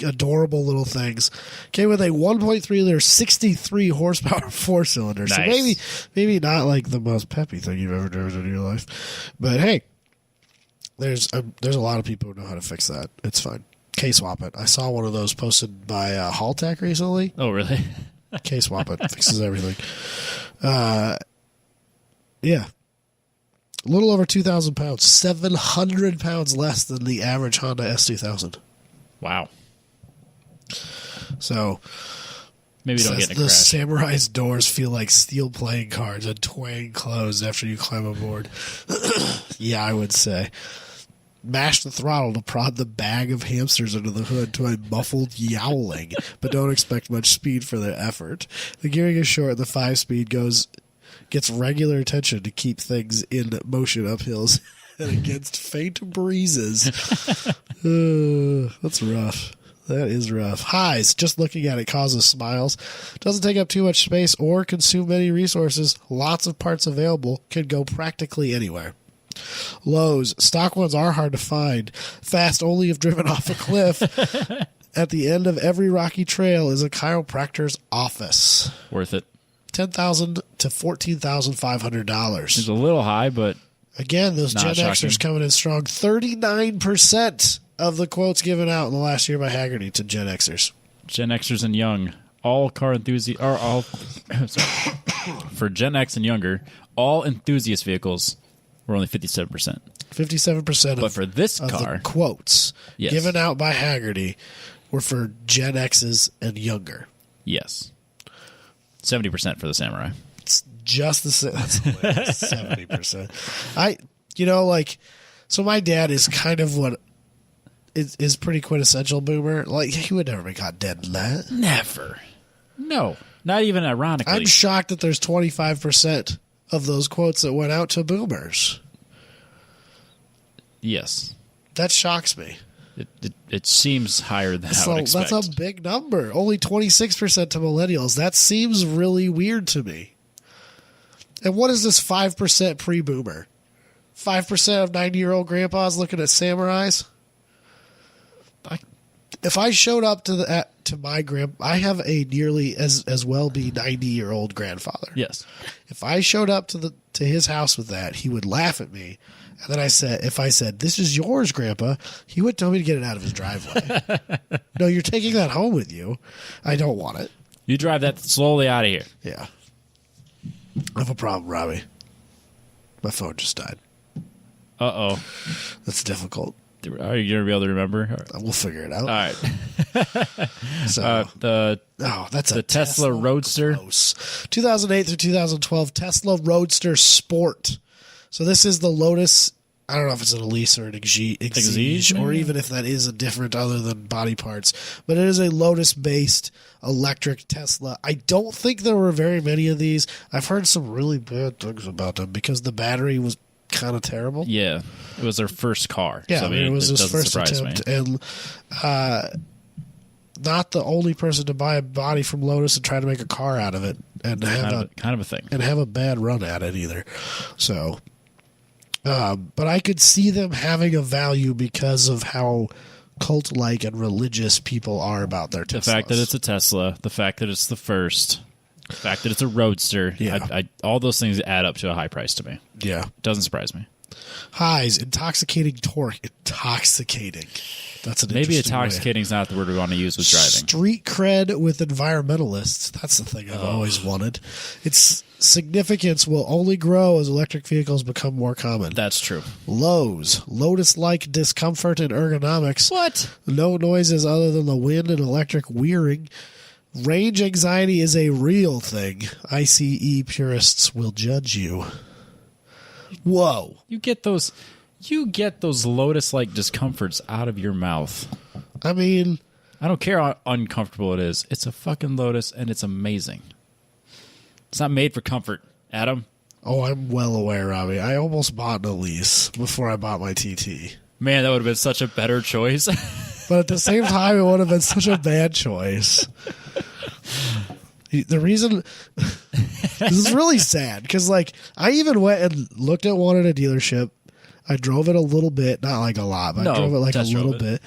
Adorable little things. Came with a 1.3 liter 63 horsepower 4-cylinder. Nice. So maybe not like the most peppy thing you've ever driven in your life. But hey, there's a lot of people who know how to fix that. It's fine. K-swap it. I saw one of those posted by Haltech recently. Oh, really? K-swap it. Fixes everything. Yeah. A little over 2,000 pounds. 700 pounds less than the average Honda S2000. Wow. So maybe don't get in a the crash. Samurai's doors feel like steel playing cards and twang closed after you climb aboard. Yeah, I would say. Mash the throttle to prod the bag of hamsters under the hood to a muffled yowling, but don't expect much speed for their effort. The gearing is short. The 5-speed gets regular attention to keep things in motion up hills and against faint breezes. That's rough. That is rough. Highs, just looking at it causes smiles. Doesn't take up too much space or consume many resources. Lots of parts available. Can go practically anywhere. Lows, stock ones are hard to find. Fast only if driven off a cliff. At the end of every rocky trail is a chiropractor's office. Worth it. $10,000 to $14,500. It's a little high, but again, those Gen shocking. Xers coming in strong. 39% of the quotes given out in the last year by Haggerty to Gen Xers. Gen Xers and young all car enthusiasts, or all, sorry, for Gen X and younger, all enthusiast vehicles were only 57%. 57% But for this of car, the quotes yes. given out by Haggerty were for Gen X's and younger. Yes. 70% for the Samurai. It's just the same. That's hilarious. 70%. So my dad is kind of what is pretty quintessential boomer. Like, he would never be caught dead in that. Never. No. Not even ironically. I'm shocked that there's 25% of those quotes that went out to boomers. Yes. That shocks me. It seems higher than I would expect. That's a big number. Only 26% to millennials. That seems really weird to me. And what is this 5% pre-boomer? 5% of 90-year-old grandpas looking at samurais? If I showed up to my I have a nearly as well be 90-year-old grandfather. Yes. If I showed up to his house with that, he would laugh at me. And then if I said, "This is yours, Grandpa," he would tell me to get it out of his driveway. No, you're taking that home with you. I don't want it. You drive that slowly out of here. Yeah. I have a problem, Robbie. My phone just died. Uh-oh. That's difficult. Are you going to be able to remember? We'll figure it out. All right. So, that's the Tesla Roadster. Gross. 2008 through 2012 Tesla Roadster Sport. So this is the Lotus. I don't know if it's an Elise or an Exige, or even if that is a different other than body parts. But it is a Lotus-based electric Tesla. I don't think there were very many of these. I've heard some really bad things about them because the battery was kind of terrible. Yeah, it was their first car. Yeah, so, I mean, it was his first attempt. Me. And not the only person to buy a body from Lotus and try to make a car out of it. And have kind of a thing. And have a bad run at it either. So... but I could see them having a value because of how cult-like and religious people are about their Teslas. The fact that it's a Tesla, the fact that it's the first, the fact that it's a Roadster, yeah. All those things add up to a high price to me. Yeah. Doesn't surprise me. Highs, intoxicating torque. Intoxicating. That's an Maybe interesting intoxicating is not the word we want to use with driving. Street cred with environmentalists. That's the thing I've always wanted. Its significance will only grow as electric vehicles become more common. That's true. Lows. Lotus-like discomfort and ergonomics. What? No noises other than the wind and electric whirring. Range anxiety is a real thing. ICE purists will judge you. Whoa. You get those Lotus-like discomforts out of your mouth. I mean... I don't care how uncomfortable it is. It's a fucking Lotus, and it's amazing. It's not made for comfort, Adam. Oh, I'm well aware, Robbie. I almost bought an Elise before I bought my TT. Man, that would have been such a better choice. But at the same time, it would have been such a bad choice. The reason... This is really sad, because, I even went and looked at one at a dealership. I drove it a little bit, not a lot, but I drove it a little bit.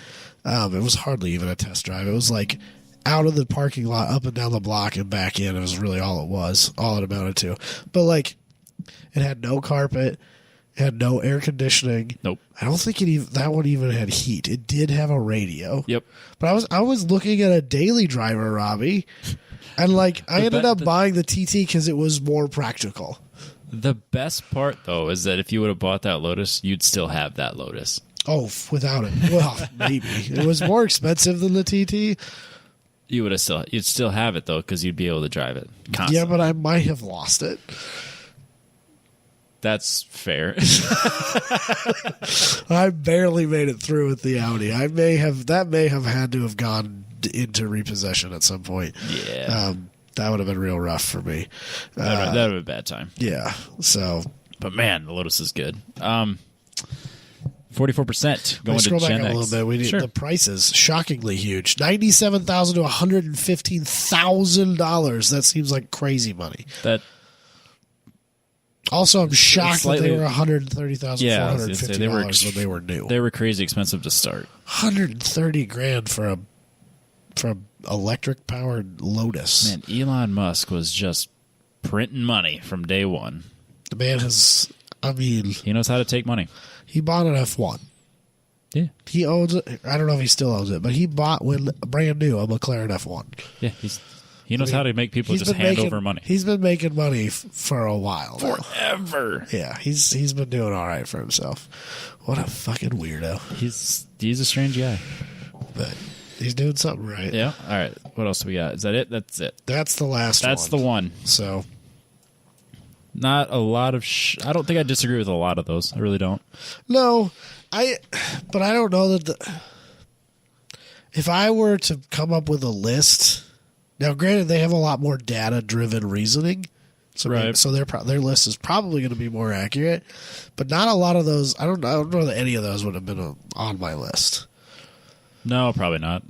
It was hardly even a test drive. It was out of the parking lot, up and down the block, and back in. It was really all it amounted to. But it had no carpet, it had no air conditioning. Nope. I don't think that one even had heat. It did have a radio. Yep. But I was looking at a daily driver, Robbie, and I ended up buying the TT because it was more practical. The best part, though, is that if you would have bought that Lotus, you'd still have that Lotus. Oh, without it. Well, maybe. It was more expensive than the TT. You'd still have it, though, because you'd be able to drive it constantly. Yeah, but I might have lost it. That's fair. I barely made it through with the Audi. That may have had to have gone into repossession at some point. Yeah. That would have been real rough for me. That would have been a bad time. Yeah. So, but man, the Lotus is good. 44% going to scroll back Gen a X. little bit. We need Sure. the prices shockingly huge. $97,000 to $115,000. That seems like crazy money. Also, I'm shocked that they were $130,450 when they were new. They were crazy expensive to start. $130,000 for a electric powered Lotus. Man, Elon Musk was just printing money from day one. The man he knows how to take money. He bought an F1. Yeah. He owns it. I don't know if he still owns it, but he bought, when brand new, a McLaren F1. Yeah, He knows how to make people just hand over money. He's been making money for a while now. Forever. Yeah, he's been doing all right for himself. What a fucking weirdo. He's a strange guy. But he's doing something right. Yeah. All right. What else do we got? Is that it? That's it. That's the last one. That's the one. So, not a lot of I don't think I disagree with a lot of those. I really don't. No, but I don't know that if I were to come up with a list, now granted they have a lot more data-driven reasoning, so right. So their list is probably going to be more accurate, but not a lot of those. I don't know that any of those would have been on my list. No, probably not.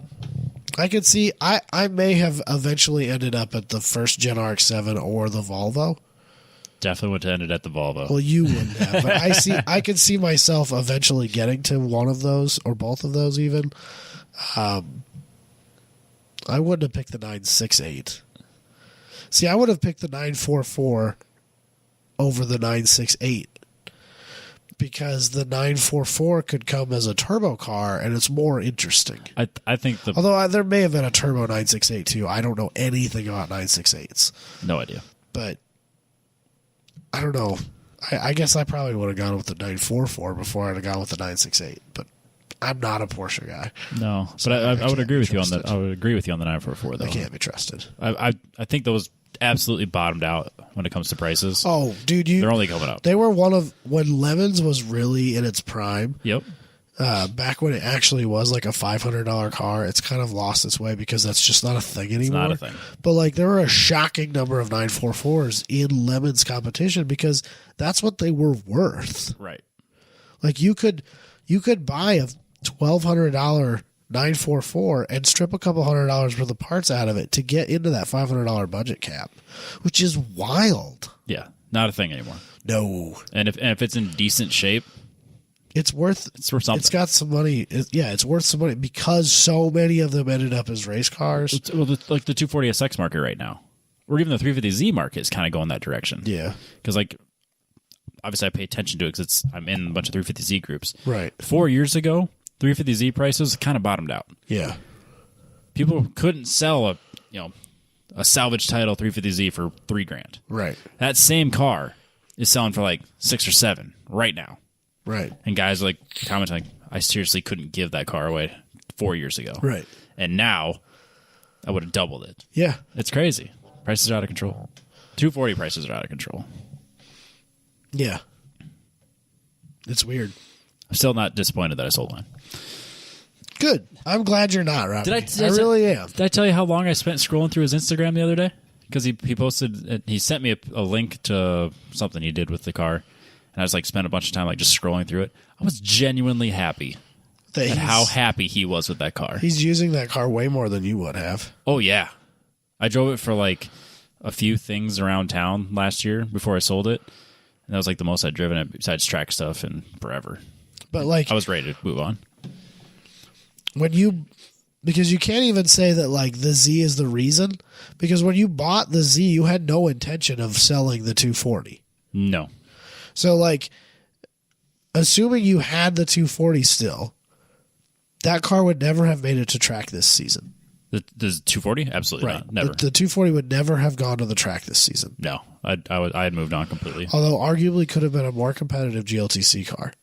I could see I may have eventually ended up at the first Gen RX-7 or the Volvo. Definitely would have ended at the Volvo. Well, you wouldn't have, but I could see myself eventually getting to one of those or both of those even. I wouldn't have picked the 968. See, I would have picked the 944 over the 968 because the 944 could come as a turbo car and it's more interesting. I think although there may have been a turbo 968 too. I don't know anything about 968s. No idea. But I don't know. I guess I probably would have gone with the 944 before I'd have gone with the 968. But I'm not a Porsche guy. No, so but I would agree with you on that. I would agree with you on the 944 though. They can't be trusted. I think those absolutely bottomed out when it comes to prices. Oh, dude, they're only going up. They were one of when Lemons was really in its prime. Yep. Back when it actually was like a $500 car, it's kind of lost its way because that's just not a thing anymore. It's not a thing. But like there were a shocking number of 944s in Lemons competition because that's what they were worth. Right. Like you could buy a $1,200 944 and strip a couple $100 worth of parts out of it to get into that $500 budget cap, which is wild. Yeah, not a thing anymore. No. And if it's in decent shape, it's worth something. It's got some money. It's worth some money because so many of them ended up as race cars. Well, like the 240SX market right now, or even the 350Z market is kind of going that direction. Yeah, because like obviously I pay attention to it because I'm in a bunch of 350Z groups. Right. 4 years ago, 350Z prices kind of bottomed out. Yeah, people couldn't sell a salvage title 350Z for $3,000. Right. That same car is selling for like 6 or 7 right now. Right. And guys are like commenting like, I seriously couldn't give that car away 4 years ago. Right. And now I would have doubled it. Yeah. It's crazy. Prices are out of control. 240 prices are out of control. Yeah. It's weird. I'm still not disappointed that I sold mine. Good. I'm glad you're not, Robbie. I really am. Did I tell you how long I spent scrolling through his Instagram the other day? Because he posted, he sent me a link to something he did with the car. And I was like, spent a bunch of time like just scrolling through it. I was genuinely happy at how happy he was with that car. He's using that car way more than you would have. Oh, yeah. I drove it for like a few things around town last year before I sold it. And that was like the most I'd driven it besides track stuff in forever. But like, I was ready to move on. Because you can't even say that like the Z is the reason. Because when you bought the Z, you had no intention of selling the 240. No. So, like, assuming you had the 240 still, that car would never have made it to track this season. The 240? Absolutely right. not. Never. The 240 would never have gone to the track this season. No. I had moved on completely. Although, arguably could have been a more competitive GLTC car.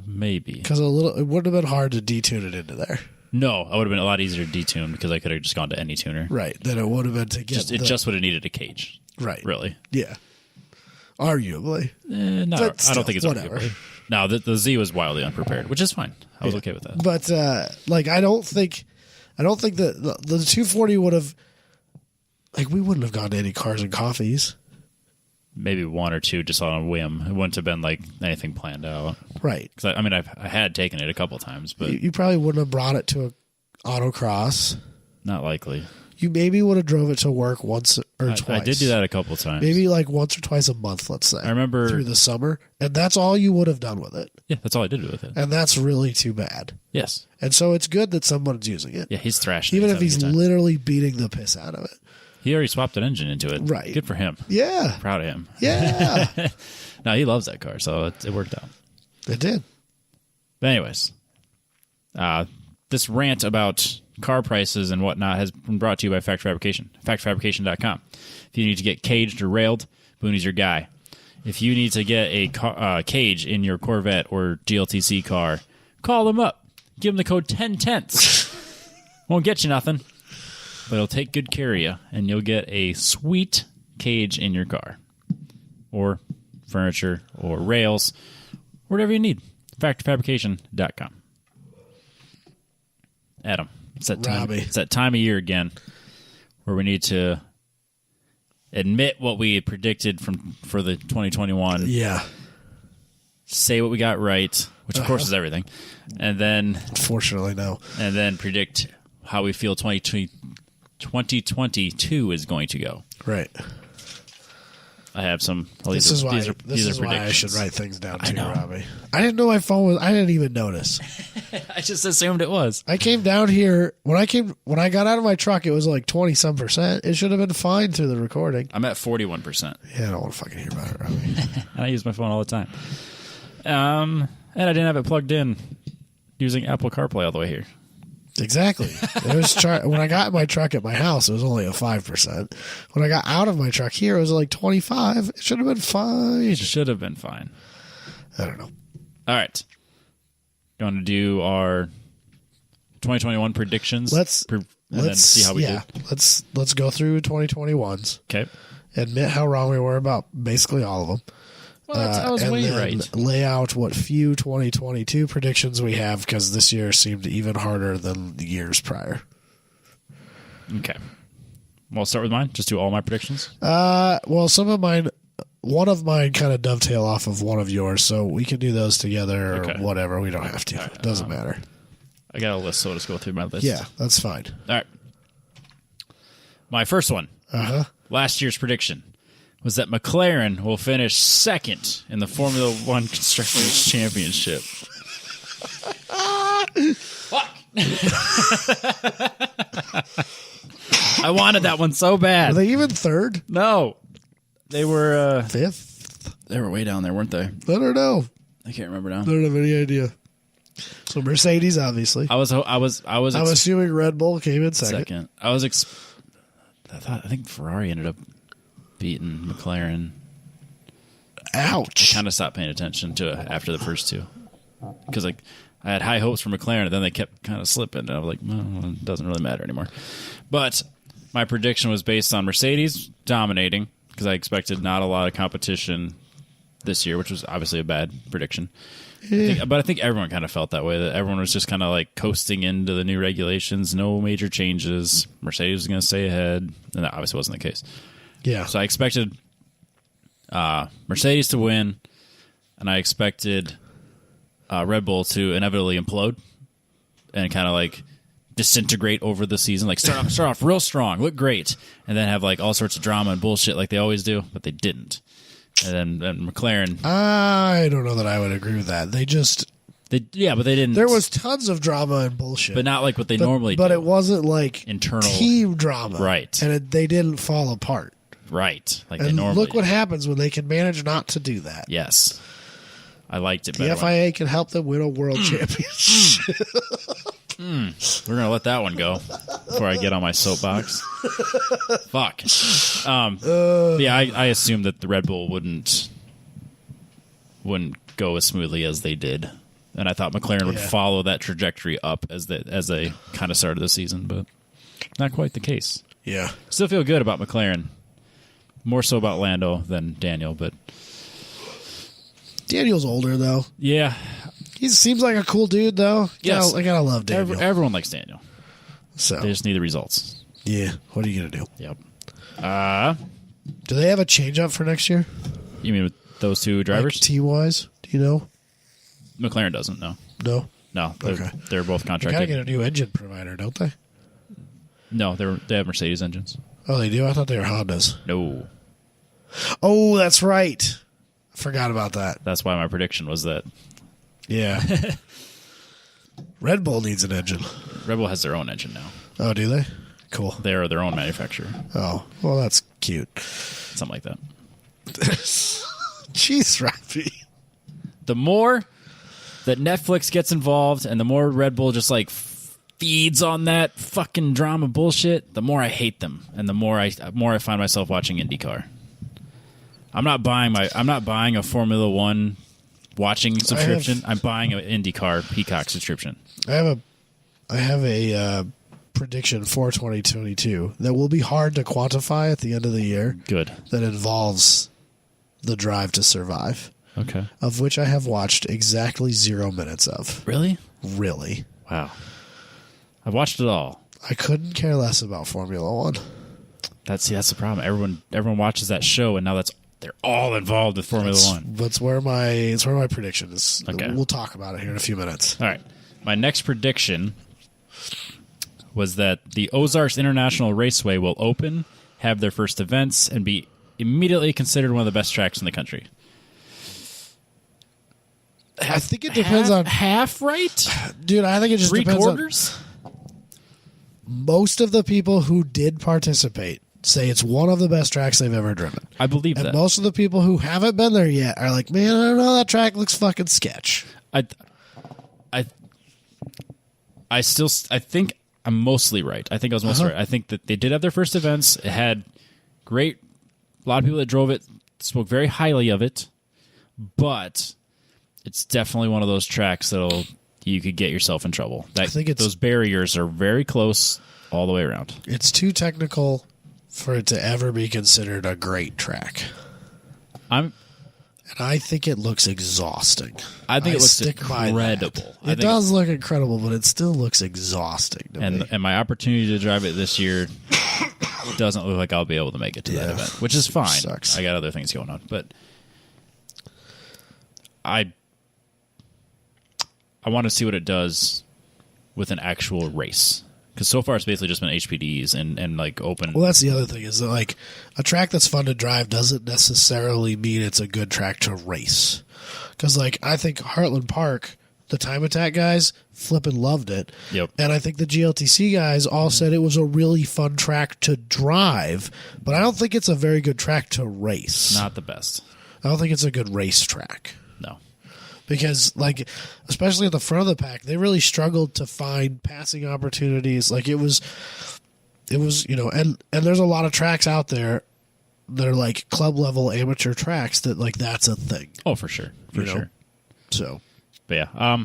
Maybe. Because it wouldn't have been hard to detune it into there. No, I would have been a lot easier to detune because I could have just gone to any tuner. Right. Than it would have been to get It just would have needed a cage. Right. Really. Yeah. Arguably. No, But I don't think it's whatever. arguably. No, the Z was wildly unprepared, which is fine. I was okay with that. But like, I don't think that the 240 would have, like, we wouldn't have gone to any Cars and Coffees. Maybe one or two just on a whim. It wouldn't have been like anything planned out. Right. Because I had taken it a couple times, but you probably wouldn't have brought it to a autocross. not likely. You maybe would have drove it to work once or twice. I did do that a couple times. Maybe like once or twice a month, let's say. I remember through the summer, and that's all you would have done with it. Yeah, that's all I did with it. And that's really too bad. Yes. And so it's good that someone's using it. Yeah, he's thrashing even it if he's literally beating the piss out of it. He already swapped an engine into it. Right. Good for him. Yeah. Proud of him. Yeah. No, he loves that car, so it worked out. It did. But anyways, this rant about car prices and whatnot has been brought to you by Fact Fabrication. FactFabrication.com. If you need to get caged or railed, Booney's your guy. If you need to get a cage in your Corvette or GLTC car, call them up. Give them the code 10tenths. Won't get you nothing, but it'll take good care of you, and you'll get a sweet cage in your car or furniture or rails, whatever you need. FactFabrication.com. Adam, it's that time of year again where we need to admit what we predicted for the 2021. Yeah. Say what we got right, which of course is everything. And then... Unfortunately, no. And then predict how we feel 2022 is going to go. Right. I have some... This is why I should write things down too, Robbie. I didn't know my phone was... I didn't even notice. I just assumed it was. I came down here... When I got out of my truck, it was like 20-some%. It should have been fine through the recording. I'm at 41%. Yeah, I don't want to fucking hear about it, Robbie. And I use my phone all the time. And I didn't have it plugged in using Apple CarPlay all the way here. Exactly. It was when I got in my truck at my house, it was only a 5%. When I got out of my truck here, it was like 25. It should have been fine. It should have been fine. I don't know. All right. Going to do our 2021 predictions. Let's see how we do. Let's go through 2021s. Okay. Admit how wrong we were about basically all of them. Well, I was way right. Lay out what few 2022 predictions we have, because this year seemed even harder than the years prior. Okay. Well, I'll start with mine. Just do all my predictions. Well, some of mine, one of mine kind of dovetail off of one of yours, so we can do those together or whatever. We don't have to. Right. It doesn't matter. I got a list, so I'll just go through my list. Yeah, that's fine. All right. My first one. Last year's prediction was that McLaren will finish second in the Formula One Constructors Championship. Fuck! I wanted that one so bad. Were they even third? No. They were... fifth? They were way down there, weren't they? I don't know. I can't remember now. I don't have any idea. So Mercedes, obviously. I'm assuming Red Bull came in second. I think Ferrari ended up beating McLaren. Ouch. I kind of stopped paying attention to it after the first two. Because I had high hopes for McLaren, and then they kept kind of slipping. And I was like, well, it doesn't really matter anymore. But my prediction was based on Mercedes dominating, because I expected not a lot of competition this year, which was obviously a bad prediction. But I think everyone kind of felt that way, that everyone was just kind of like coasting into the new regulations, no major changes. Mercedes was going to stay ahead, and that obviously wasn't the case. Yeah. So I expected Mercedes to win, and I expected Red Bull to inevitably implode and kind of like disintegrate over the season. Like start off real strong, look great, and then have like all sorts of drama and bullshit like they always do, but they didn't. And then McLaren... I don't know that I would agree with that. But they didn't... There was tons of drama and bullshit. But not like what they normally do. But it wasn't like internal team drama. Right. And they didn't fall apart. Right. Like and they normally look what happens when they can manage not to do that. Yes. I liked it better. The FIA can help them win a world championship. We're going to let that one go before I get on my soapbox. Fuck. Yeah, I assumed that the Red Bull wouldn't go as smoothly as they did. And I thought McLaren would follow that trajectory up as they kind of started the season, but not quite the case. Yeah. Still feel good about McLaren. More so about Lando than Daniel, but... Daniel's older, though. Yeah. He seems like a cool dude, though. Yes. I gotta love Daniel. Everyone likes Daniel. So they just need the results. Yeah. What are you gonna do? Yep. Do they have a change-up for next year? You mean with those two drivers? Like team-wise? Do you know? McLaren doesn't, no. No? No. They're both They contracted. gotta get a new engine provider, don't they? No, they have Mercedes engines. Oh, they do? I thought they were Hondas. No. Oh, that's right. I forgot about that. That's why my prediction was that. Yeah. Red Bull needs an engine. Red Bull has their own engine now. Oh, do they? Cool. They're their own manufacturer. Oh, well, that's cute. Something like that. Jeez, Rafi. The more that Netflix gets involved and the more Red Bull just like feeds on that fucking drama bullshit, the more I hate them, and the more I find myself watching IndyCar. I'm not buying a Formula One watching subscription. I'm buying an IndyCar Peacock subscription. I have a prediction for 2022 that will be hard to quantify at the end of the year. Good. That involves the Drive to Survive. Okay. Of which I have watched exactly 0 minutes of. Really? Really. Wow. I've watched it all. I couldn't care less about Formula One. That's the problem. Everyone watches that show, and now they're all involved with Formula One. That's where my prediction is. Okay. We'll talk about it here in a few minutes. All right. My next prediction was that the Ozarks International Raceway will open, have their first events, and be immediately considered one of the best tracks in the country. I think it depends on half, right? Dude, I think it just depends Three-quarters? Most of the people who did participate say it's one of the best tracks they've ever driven. I believe and that. Most of the people who haven't been there yet are like, man, I don't know, that track looks fucking sketch. I think I'm mostly right. I think I was mostly right. I think that they did have their first events. It had a lot of people that drove it spoke very highly of it, but it's definitely one of those tracks you could get yourself in trouble. I think those barriers are very close all the way around. It's too technical for it to ever be considered a great track. And I think it looks exhausting. I think it looks incredible. It does look incredible, but it still looks exhausting to me. And my opportunity to drive it this year doesn't look like I'll be able to make it to that event, which is fine. Sucks. I got other things going on, but I want to see what it does with an actual race. Because so far it's basically just been HPDs and like open. Well, that's the other thing is that like a track that's fun to drive doesn't necessarily mean it's a good track to race. Because like I think Heartland Park, the Time Attack guys flippin' loved it. Yep. And I think the GLTC guys all said it was a really fun track to drive, but I don't think it's a very good track to race. Not the best. I don't think it's a good race track. No. Because, like, especially at the front of the pack, they really struggled to find passing opportunities. Like, it was, you know, and there's a lot of tracks out there that are, like, club-level amateur tracks that, like, that's a thing. Oh, for sure. For sure. So. But, yeah.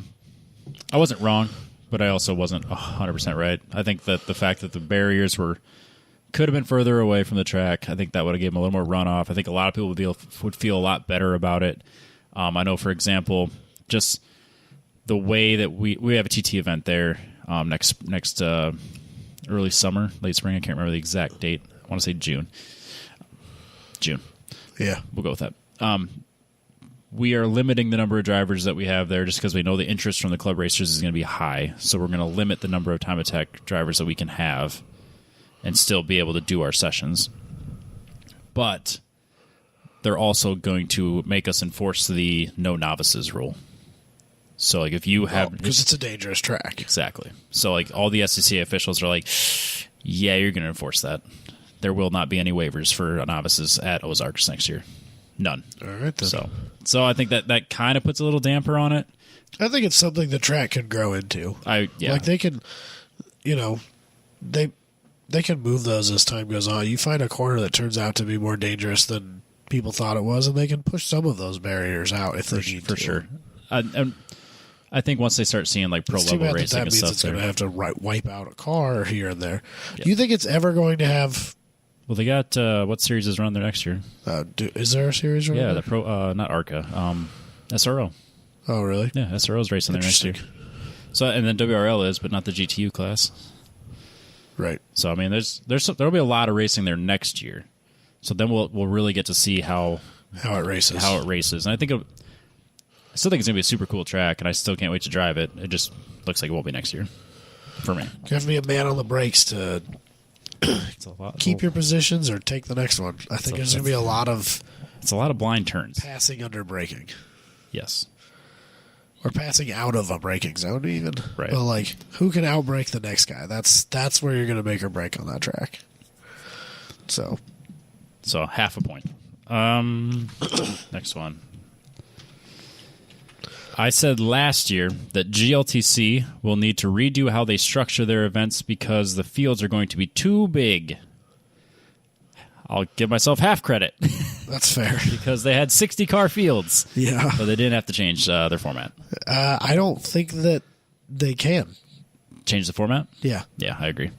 I wasn't wrong, but I also wasn't 100% right. I think that the fact that the barriers could have been further away from the track, I think that would have given them a little more runoff. I think a lot of people would feel a lot better about it. I know, for example, just the way that we have a TT event there next early summer, late spring. I can't remember the exact date. I want to say June. Yeah. We'll go with that. We are limiting the number of drivers that we have there just because we know the interest from the club racers is going to be high. So we're going to limit the number of Time Attack drivers that we can have and still be able to do our sessions. But they're also going to make us enforce the no novices rule. So, like, if you have... because it's a dangerous track. Exactly. So, like, all the SCCA officials are like, yeah, you're going to enforce that. There will not be any waivers for novices at Ozarks next year. None. All right, then. So I think that kind of puts a little damper on it. I think it's something the track can grow into. Like, they can, you know, they can move those as time goes on. You find a corner that turns out to be more dangerous than people thought it was, and they can push some of those barriers out if they need to. For sure. And I think once they start seeing like pro level racing and stuff, it's going to have to wipe out a car here and there. Yeah. Do you think it's ever going to have? Well, they got what series is run there next year? Is there a series run? Yeah, there? the pro, not ARCA, SRO. Oh, really? Yeah, SRO's racing there next year. So, and then WRL is, but not the GTU class. Right. So, I mean, there'll be a lot of racing there next year. So then we'll really get to see how it races. And I still think it's gonna be a super cool track, and I still can't wait to drive it. It just looks like it won't be next year for me. You have to be a man on the brakes to keep your positions or take the next one. I think there's gonna be a lot of blind turns, passing under braking. Yes. Or passing out of a braking zone, even. Right. But, like, who can outbrake the next guy? That's where you're going to make or break on that track. So half a point. Next one. I said last year that GLTC will need to redo how they structure their events because the fields are going to be too big. I'll give myself half credit. That's fair. Because they had 60-car fields. Yeah. But they didn't have to change their format. I don't think that they can. Change the format? Yeah. Yeah, I agree.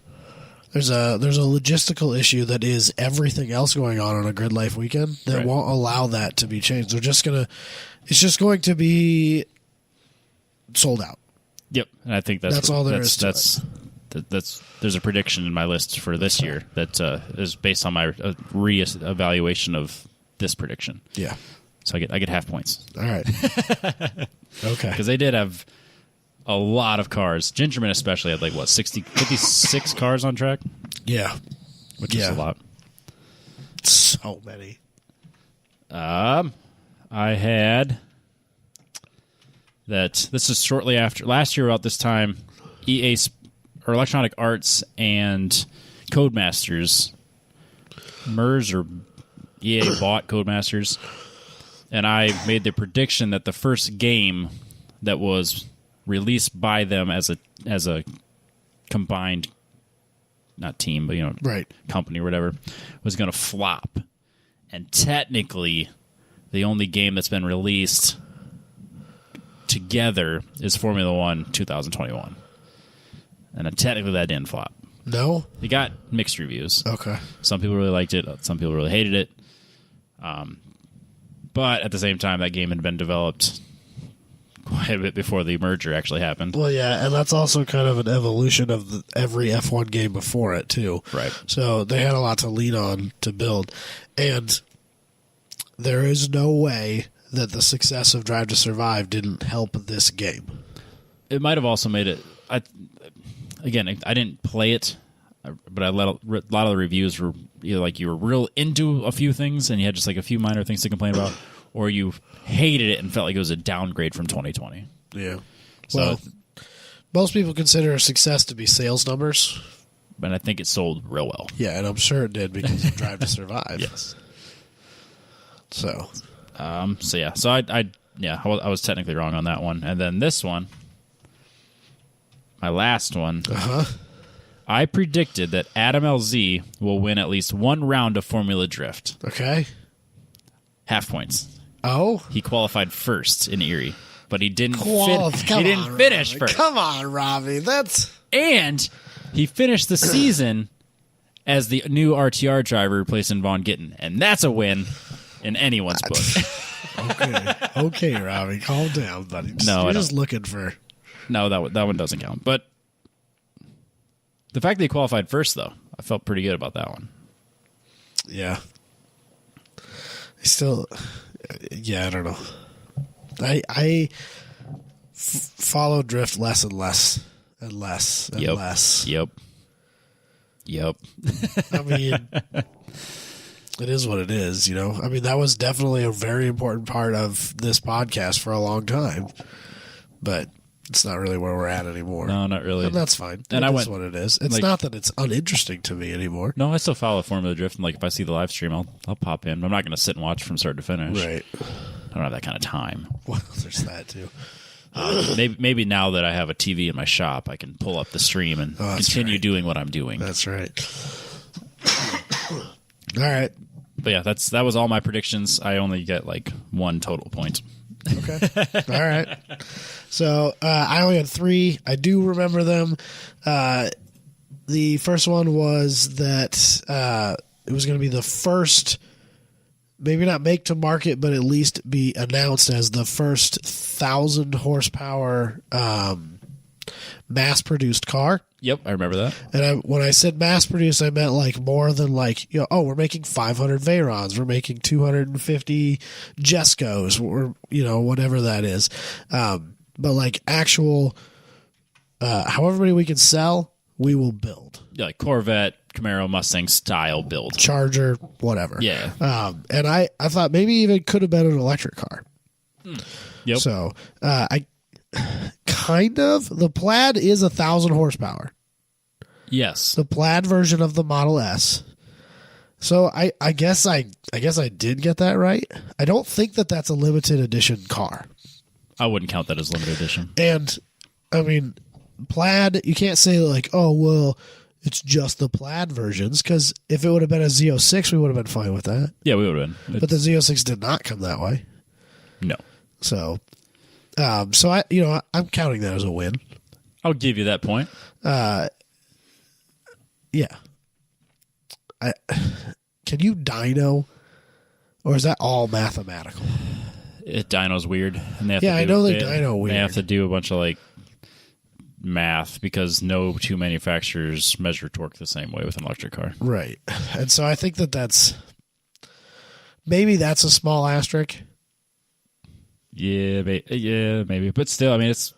There's a logistical issue that is everything else going on a Grid Life weekend that won't allow that to be changed. It's just going to be sold out. Yep, and I think that's all there is to it. There's a prediction in my list for this year that is based on my re-evaluation of this prediction. Yeah. So I get half points. All right. Okay. Because they did have a lot of cars. Gingerman especially had 56 cars on track? Yeah. Which is a lot. So many. I had that this is shortly after last year about this time Electronic Arts and Codemasters EA bought Codemasters, and I made the prediction that the first game that was released by them as a combined, not team, but company or whatever, was going to flop. And technically, the only game that's been released together is Formula 1 2021. And technically that didn't flop. No? It got mixed reviews. Okay. Some people really liked it. Some people really hated it. But at the same time, that game had been developed quite a bit before the merger actually happened. Well, yeah, and that's also kind of an evolution of every F1 game before it, too. Right. So they had a lot to lean on to build. And there is no way that the success of Drive to Survive didn't help this game. It might have also made it... I didn't play it, but a lot of the reviews were either you were real into a few things and you had just a few minor things to complain about, or you hated it and felt like it was a downgrade from 2020. Yeah. So, well, most people consider a success to be sales numbers. But I think it sold real well. Yeah, and I'm sure it did because of Drive to Survive. Yes. So. So I was technically wrong on that one. And then this one, my last one, I predicted that Adam LZ will win at least one round of Formula Drift. Okay. Half points. Oh? He qualified first in Erie, but he didn't finish first. Come on, Robbie. And he finished the season as the new RTR driver replacing Vaughn Gittin, and that's a win in anyone's book. Okay, Robbie. Calm down, buddy. You're just looking for... No, that one doesn't count. But the fact that he qualified first, though, I felt pretty good about that one. Yeah. I don't know. I follow Drift less and less and less and less. Yep. I mean, it is what it is, I mean, that was definitely a very important part of this podcast for a long time, but it's not really where we're at anymore. No, not really. And that's fine. And it is what it is. It's not that it's uninteresting to me anymore. No, I still follow Formula Drift, and if I see the live stream, I'll pop in. I'm not going to sit and watch from start to finish. Right. I don't have that kind of time. Well, there's that too. Maybe now that I have a TV in my shop, I can pull up the stream and continue doing what I'm doing. That's right. All right. But yeah, that was all my predictions. I only get one total point. Okay. All right. So I only had 3. I do remember them. The first one was that it was going to be the first, maybe not make to market, but at least be announced as the first 1,000 horsepower mass-produced car. Yep, I remember that. And when I said mass-produced, I meant more than we're making 500 Veyrons, we're making 250 Jescos, or whatever that is. But actual, however many we can sell, we will build. Yeah, Corvette, Camaro, Mustang style build. Charger, whatever. Yeah. And I thought maybe even could have been an electric car. Yep. So the Plaid is 1,000 horsepower. Yes. The Plaid version of the Model S. So I guess I did get that right. I don't think that that's a limited edition car. I wouldn't count that as limited edition. And, I mean, plaid, you can't say like, oh, well, it's just the plaid versions, because if it would have been a Z06, we would have been fine with that. Yeah, we would have been. But the Z06 did not come that way. No. So I'm counting that as a win. I'll give you that point. Yeah. Can you dyno, or is that all mathematical? Dyno's weird. And they have I know they dyno weird. They have to do a bunch of like math because no two manufacturers measure torque the same way with an electric car. Right. And so I think that's a small asterisk. Yeah, maybe. But still, I mean, it's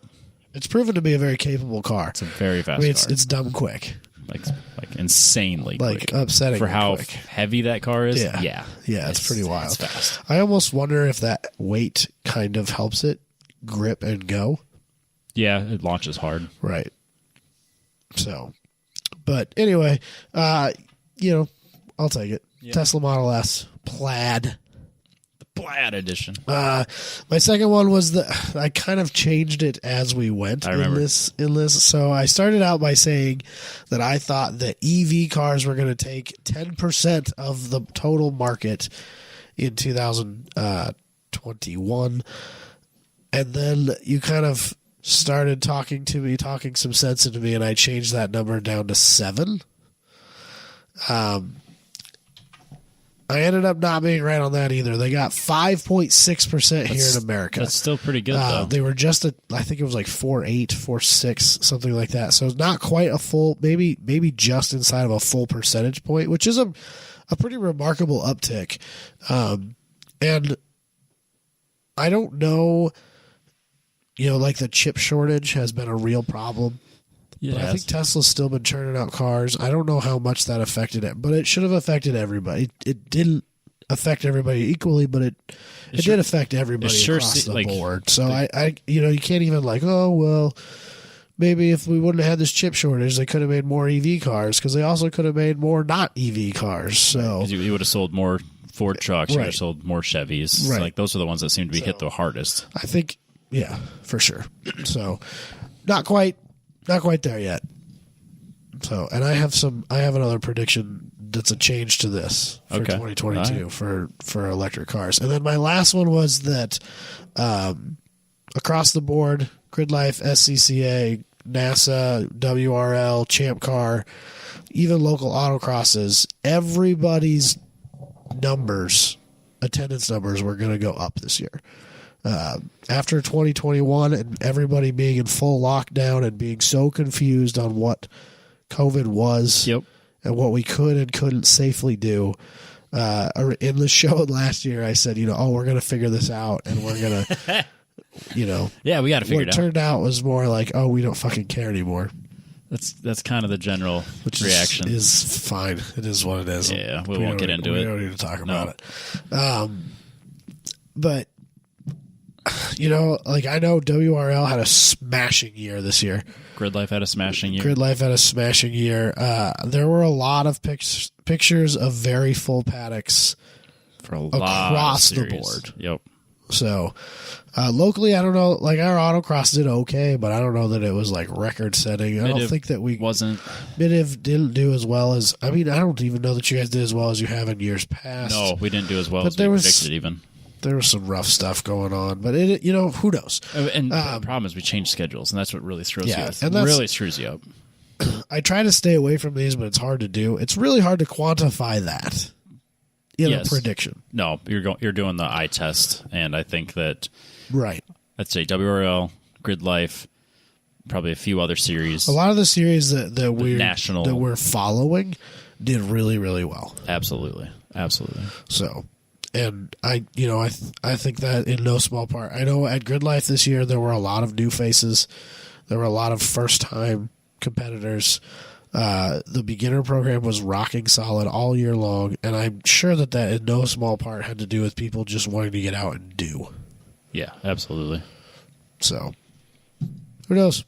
proven to be a very capable car. It's a very fast car. It's dumb quick. Like insanely quick. Upsetting for how quick. Heavy that car is. Yeah, it's pretty wild. It's fast. I almost wonder if that weight kind of helps it grip and go. Yeah, it launches hard. Right. So, but anyway, I'll take it. Yeah. Tesla Model S plaid. Plaid edition. My second one was I kind of changed it as we went in this. So I started out by saying that I thought that EV cars were going to take 10% of the total market in 2021, and then you kind of started talking some sense into me, and I changed that number down to 7. I ended up not being right on that either. They got 5.6% here in America. That's still pretty good, though. They were just I think it was like 4.8, 4.6, something like that. So it's not quite a full, maybe just inside of a full percentage point, which is a pretty remarkable uptick. And I don't know, like the chip shortage has been a real problem. Yeah, but I think Tesla's still been churning out cars. I don't know how much that affected it, but it should have affected everybody. It didn't affect everybody equally, but it did affect everybody across the board. So you can't even maybe if we wouldn't have had this chip shortage, they could have made more EV cars, because they also could have made more not EV cars. So you would have sold more Ford trucks, you would have Right. sold more Chevys. Right. Like those are the ones that seem to be hit the hardest. I think, yeah, for sure. So not quite there yet. So, and I have another prediction that's a change to this for 2022 for electric cars. And then my last one was that across the board, Grid Life, SCCA, NASA, WRL, Champ Car, even local autocrosses, everybody's attendance numbers were going to go up this year. After 2021 and everybody being in full lockdown and being so confused on what COVID was and what we could and couldn't safely do, in the show last year, I said, we're going to figure this out, and we're going to, yeah, we got to figure it out. What turned out was more like, we don't fucking care anymore. That's kind of the general reaction. Is fine. It is what it is. Yeah, we won't get into it. We don't need to talk about it. But I know WRL had a smashing year this year. Grid Life had a smashing year. There were a lot of pictures of very full paddocks for a lot across the board. Yep. So locally, I don't know. Like our autocross did okay, but I don't know that it was like record setting. I don't think that Mid-Iv didn't do as well as. I mean, I don't even know that you guys did as well as you have in years past. No, we didn't do as well as we predicted even. There was some rough stuff going on, but who knows? And the problem is we changed schedules, and that's what really throws you. It really screws you up. I try to stay away from these, but it's hard to do. It's really hard to quantify that in a prediction. No, you're doing the eye test, and I think that I'd say WRL, Grid Life, probably a few other series. A lot of the series that we're following did really, really well. Absolutely. So. And I think that in no small part, I know at Grid Life this year there were a lot of new faces, there were a lot of first-time competitors. The beginner program was rocking solid all year long, and I'm sure that in no small part had to do with people just wanting to get out and do. Yeah, absolutely. So, who knows?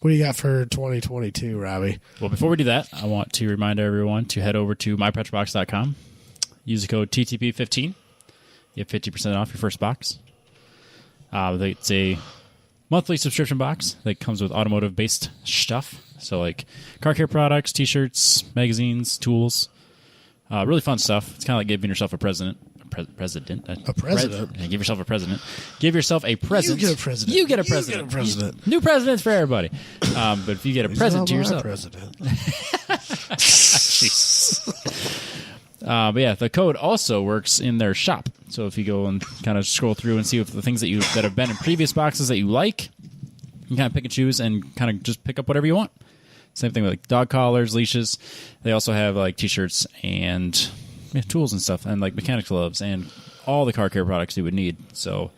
What do you got for 2022, Robbie? Well, before we do that, I want to remind everyone to head over to mypetrolbox.com. Use the code TTP15. You have 50% off your first box. It's a monthly subscription box that comes with automotive-based stuff. So like car care products, T-shirts, magazines, tools. Really fun stuff. It's kind of like giving yourself a president. A president? Yeah, give yourself a president. Give yourself a present. You get a president. You get a president. You get a president. New presidents for everybody. But if you get a present to yourself. President. But yeah, the code also works in their shop. So if you go and kind of scroll through and see if the things that have been in previous boxes that you like, you can kind of pick and choose and kind of just pick up whatever you want. Same thing with like dog collars, leashes. They also have like T-shirts and tools and stuff, and like mechanic gloves and all the car care products you would need. So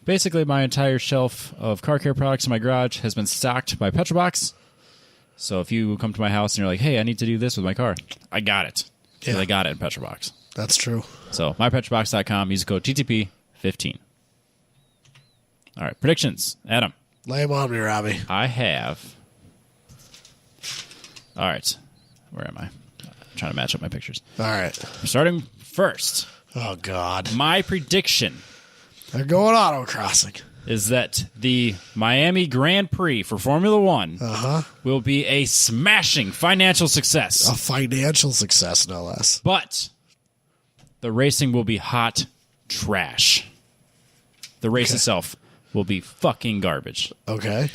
basically, my entire shelf of car care products in my garage has been stocked by Petrobox. So if you come to my house and you're like, "Hey, I need to do this with my car," I got it. Yeah, I got it in Petrobox. That's true. So mypetrobox.com. Use the code TTP15. All right, predictions, Adam. Lay them on me, Robbie. I have. All right, where am I? I'm trying to match up my pictures. All right. I'm starting first. Oh, God. My prediction. They're going autocrossing. Is that the Miami Grand Prix for Formula One will be a smashing financial success. A financial success, no less. But the racing will be hot trash. The race itself will be fucking garbage. Okay.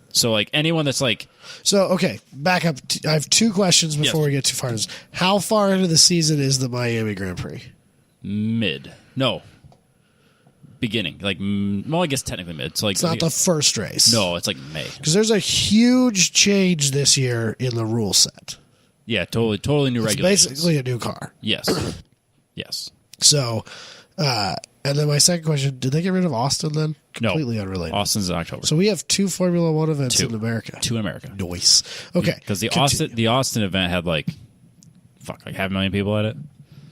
So, like, anyone that's like... So, okay, back up. I have two questions before we get too far. How far into the season is the Miami Grand Prix? Mid. No. Beginning. Like, well, I guess technically mid. It's, like, it's not the first race. No, it's like May. Because there's a huge change this year in the rule set. Yeah, totally new regulations. Basically a new car. Yes. Yes. So, and then my second question, did they get rid of Austin then? Completely unrelated. Austin's in October. So we have two Formula One events in America. Two in America. Nice. Okay. Because the Austin event had like 500,000 people at it.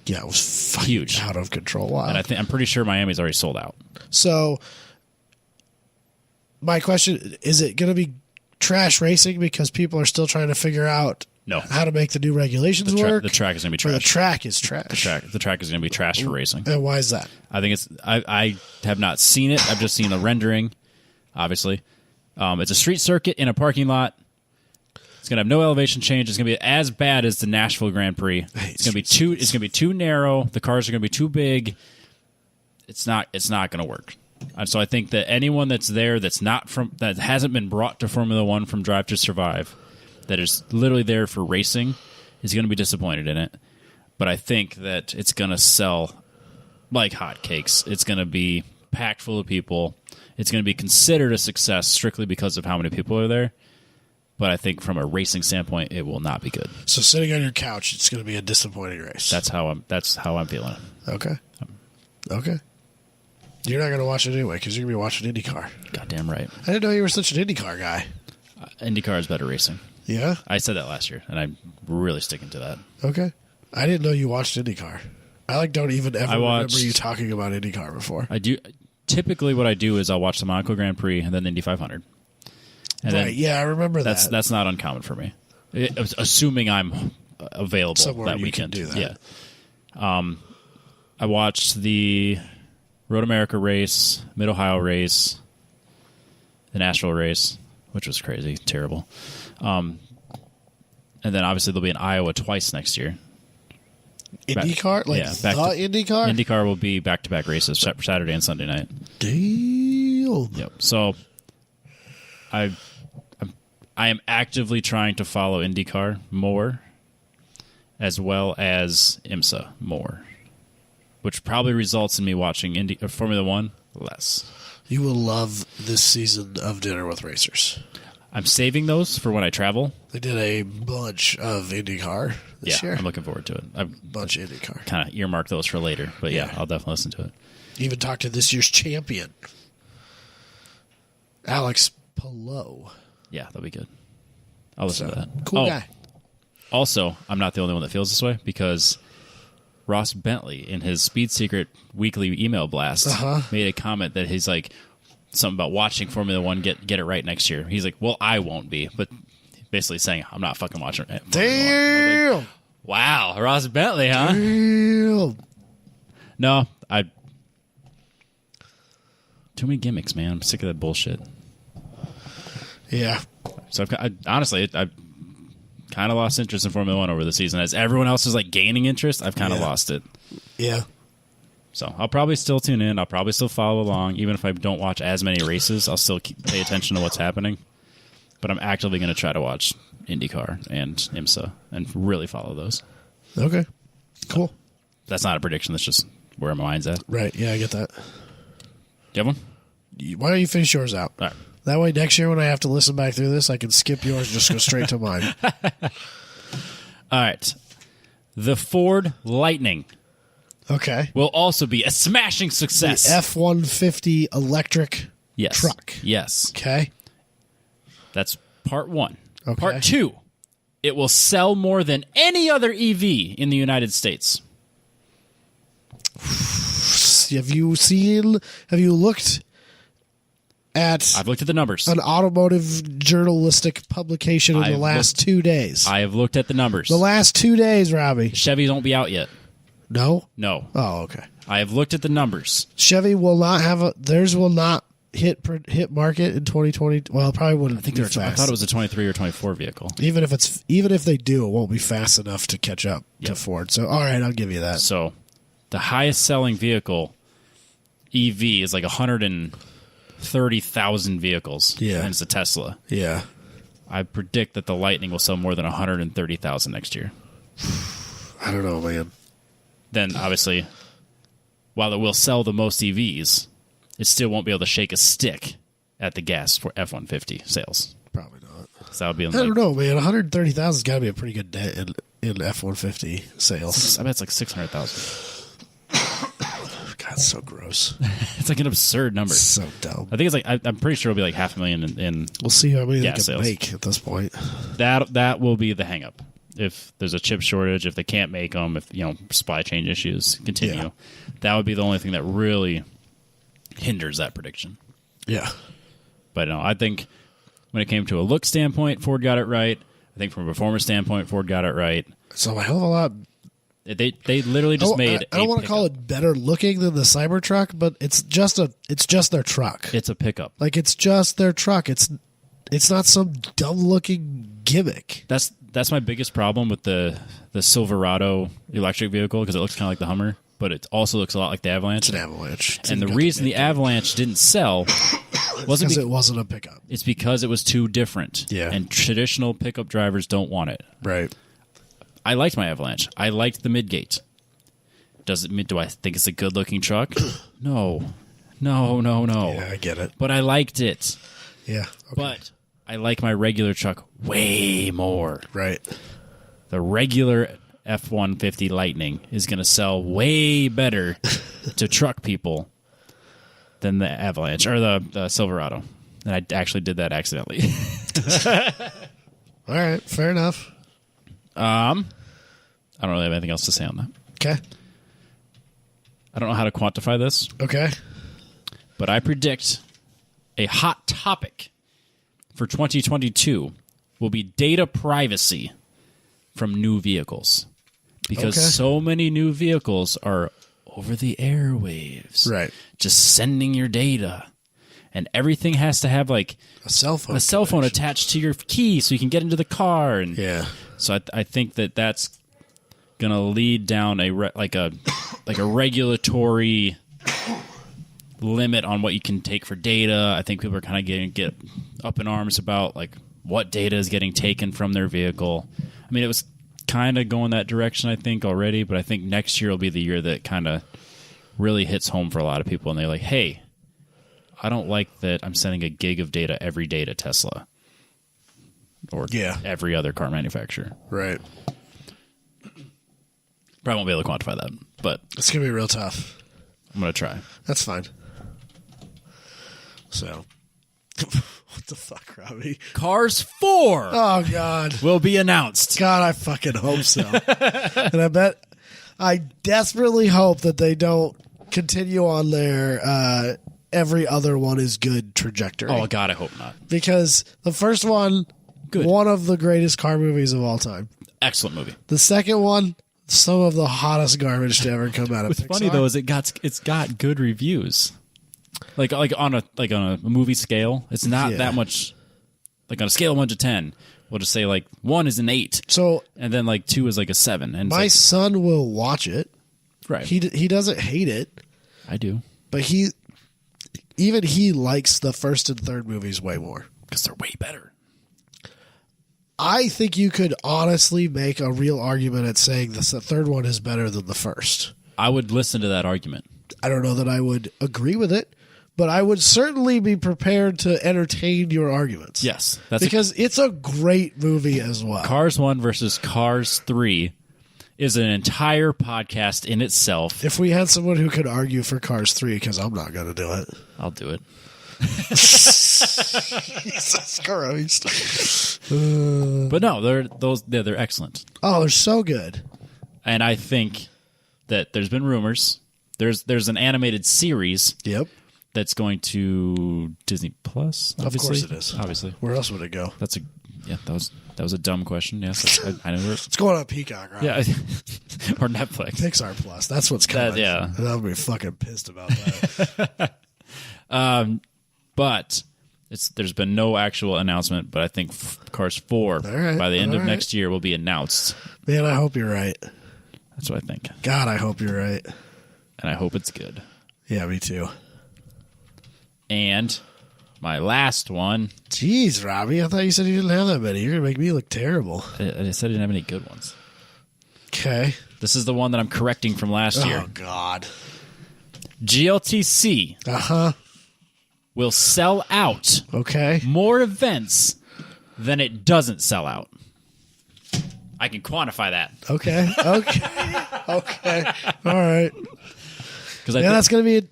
Yeah, it was huge, out of control. Wow. And I'm pretty sure Miami's already sold out. So my question, is it going to be trash racing because people are still trying to figure out how to make the new regulations work? The track is going to be trash. Or the track is trash. The track is going to be trash for racing. And why is that? I think it's I have not seen it. I've just seen the rendering, obviously. It's a street circuit in a parking lot. It's going to have no elevation change. It's going to be as bad as the Nashville Grand Prix. It's going to be too narrow. The cars are going to be too big. It's not going to work. And so I think that anyone that's there that hasn't been brought to Formula One from Drive to Survive, that is literally there for racing, is going to be disappointed in it. But I think that it's going to sell like hotcakes. It's going to be packed full of people. It's going to be considered a success strictly because of how many people are there. But I think from a racing standpoint, it will not be good. So sitting on your couch, it's going to be a disappointing race. That's how I'm feeling it. Okay. Okay. You're not going to watch it anyway because you're going to be watching IndyCar. Goddamn right. I didn't know you were such an IndyCar guy. IndyCar is better racing. Yeah? I said that last year, and I'm really sticking to that. Okay. I didn't know you watched IndyCar. I don't even ever remember you talking about IndyCar before. I do. Typically, what I do is I'll watch the Monaco Grand Prix and then the Indy 500. And right. Yeah, I remember that. That's not uncommon for me, assuming I'm available somewhere that you weekend. Can do that. Yeah. I watched the Road America race, Mid Ohio race, the Nashville race, which was crazy, terrible. And then obviously there'll be in Iowa twice next year. IndyCar? IndyCar? IndyCar will be back-to-back races, Saturday and Sunday night. Damn. Yep. So I am actively trying to follow IndyCar more, as well as IMSA more, which probably results in me watching Formula One less. You will love this season of Dinner with Racers. I'm saving those for when I travel. They did a bunch of IndyCar this year. I'm looking forward to it. A bunch of IndyCar. Kind of earmark those for later, but yeah, I'll definitely listen to it. Even talk to this year's champion, Alex Palou. Yeah, that'll be good. I'll listen to that. Cool guy. Also, I'm not the only one that feels this way because Ross Bentley, in his Speed Secret weekly email blast, made a comment that he's like, something about watching Formula One get it right next year. He's like, well, I won't be, but basically saying I'm not fucking watching it. Damn! Like, wow, Ross Bentley, huh? Damn! No, Too many gimmicks, man. I'm sick of that bullshit. Yeah. So honestly, I've kind of lost interest in Formula One over the season. As everyone else is like gaining interest, I've kind of lost it. Yeah. So I'll probably still tune in. I'll probably still follow along. Even if I don't watch as many races, I'll still pay attention to what's happening. But I'm actively going to try to watch IndyCar and IMSA and really follow those. Okay. Cool. That's not a prediction. That's just where my mind's at. Right. Yeah, I get that. Do you have one? Why don't you finish yours out? All right. That way next year when I have to listen back through this, I can skip yours and just go straight to mine. All right. The Ford Lightning Okay. will also be a smashing success. The F-150 electric truck. Yes. Okay. That's part one. Okay. Part two, it will sell more than any other EV in the United States. Have you looked at I've looked at the numbers. an automotive journalistic publication in the last 2 days? I have looked at the numbers. The last 2 days, Robbie. Chevy won't be out yet. No? No. Oh, okay. I have looked at the numbers. Chevy will not have theirs will not hit market in 2020. Well, it probably wouldn't. I thought it was a 23 or 24 vehicle. Even if they do, it won't be fast enough to catch up to Ford. So, all right, I'll give you that. So, the highest selling vehicle EV is like 130,000 vehicles. Yeah. And it's a Tesla. Yeah. I predict that the Lightning will sell more than 130,000 next year. I don't know, man. Then, obviously, while it will sell the most EVs, it still won't be able to shake a stick at the gas for F-150 sales. Probably not. So that would be I don't know, man. 130,000 has got to be a pretty good dent in F-150 sales. I bet it's like 600,000. God, it's so gross. It's like an absurd number. So dumb. I think it's like I'm pretty sure it'll be like 500,000 in We'll see how many they can sales. make at this point. That will be the hang up. If there's a chip shortage, if they can't make them, if supply chain issues continue, that would be the only thing that really hinders that prediction. Yeah. But no, I think when it came to a look standpoint, Ford got it right. I think from a performance standpoint, Ford got it right. So a hell of a lot. They literally just made. I don't want to call it better looking than the Cybertruck, but it's just their truck. It's a pickup. Like it's just their truck. It's not some dumb looking gimmick. That's my biggest problem with the Silverado electric vehicle, because it looks kind of like the Hummer, but it also looks a lot like the Avalanche. It's an Avalanche. And the reason the Avalanche didn't sell wasn't because it wasn't a pickup. It's because it was too different. Yeah. And traditional pickup drivers don't want it. Right. I liked my Avalanche. I liked the midgate. Do I think it's a good looking truck? No. Yeah, I get it. But I liked it. Yeah. Okay. But I like my regular truck way more. Right. The regular F-150 Lightning is going to sell way better to truck people than the Avalanche or the Silverado. And I actually did that accidentally. All right. Fair enough. I don't really have anything else to say on that. Okay. I don't know how to quantify this, Okay. but I predict a hot topic for 2022 will be data privacy from new vehicles. Because so many new vehicles are over the airwaves. Right. Just sending your data. And everything has to have like a cell phone attached to your key so you can get into the car. And yeah. So I think that's going to lead down a regulatory limit on what you can take for data. I think people are kind of get up in arms about like what data is getting taken from their vehicle. I mean, it was kind of going that direction, I think, already, but I think next year will be the year that kind of really hits home for a lot of people, and they're like, hey, I don't like that I'm sending a gig of data every day to Tesla or every other car manufacturer. Right. Probably won't be able to quantify that, but it's going to be real tough. I'm going to try. That's fine. So, what the fuck, Robbie? Cars 4 Oh, God. will be announced. God, I fucking hope so. And I desperately hope that they don't continue on their every other one is good trajectory. Oh, God, I hope not. Because the first one, Good. One of the greatest car movies of all time. Excellent movie. The second one, some of the hottest garbage to ever come out of What's Pixar. funny, though, is it's got good reviews. Like on a movie scale, it's not that much. Like on a scale of 1 to 10, we'll just say like 1 is an 8. So and then like 2 is like a 7. And my son will watch it. Right. He doesn't hate it. I do. But he likes the first and third movies way more. Because they're way better. I think you could honestly make a real argument at saying the third one is better than the first. I would listen to that argument. I don't know that I would agree with it, but I would certainly be prepared to entertain your arguments. Yes. Because it's a great movie as well. Cars 1 versus Cars 3 is an entire podcast in itself. If we had someone who could argue for Cars 3, because I'm not going to do it. I'll do it. Jesus Christ. But no, they're excellent. Oh, they're so good. And I think that there's been rumors. There's an animated series. Yep. That's going to Disney Plus. Obviously. Of course it is. Obviously. Where else would it go? That was a dumb question. Yes, I know. It's going on Peacock, right? Yeah, or Netflix. Pixar Plus. That's what's coming. Yeah, and I'll be fucking pissed about that. But there's been no actual announcement. But I think Cars 4 by the end of next year will be announced. Man, I hope you're right. That's what I think. God, I hope you're right. And I hope it's good. Yeah, me too. And my last one. Jeez, Robbie, I thought you said you didn't have that many. You're going to make me look terrible. I said I didn't have any good ones. Okay. This is the one that I'm correcting from last year. Oh, God. GLTC will sell out more events than it doesn't sell out. I can quantify that. Okay. All right. That's going to be...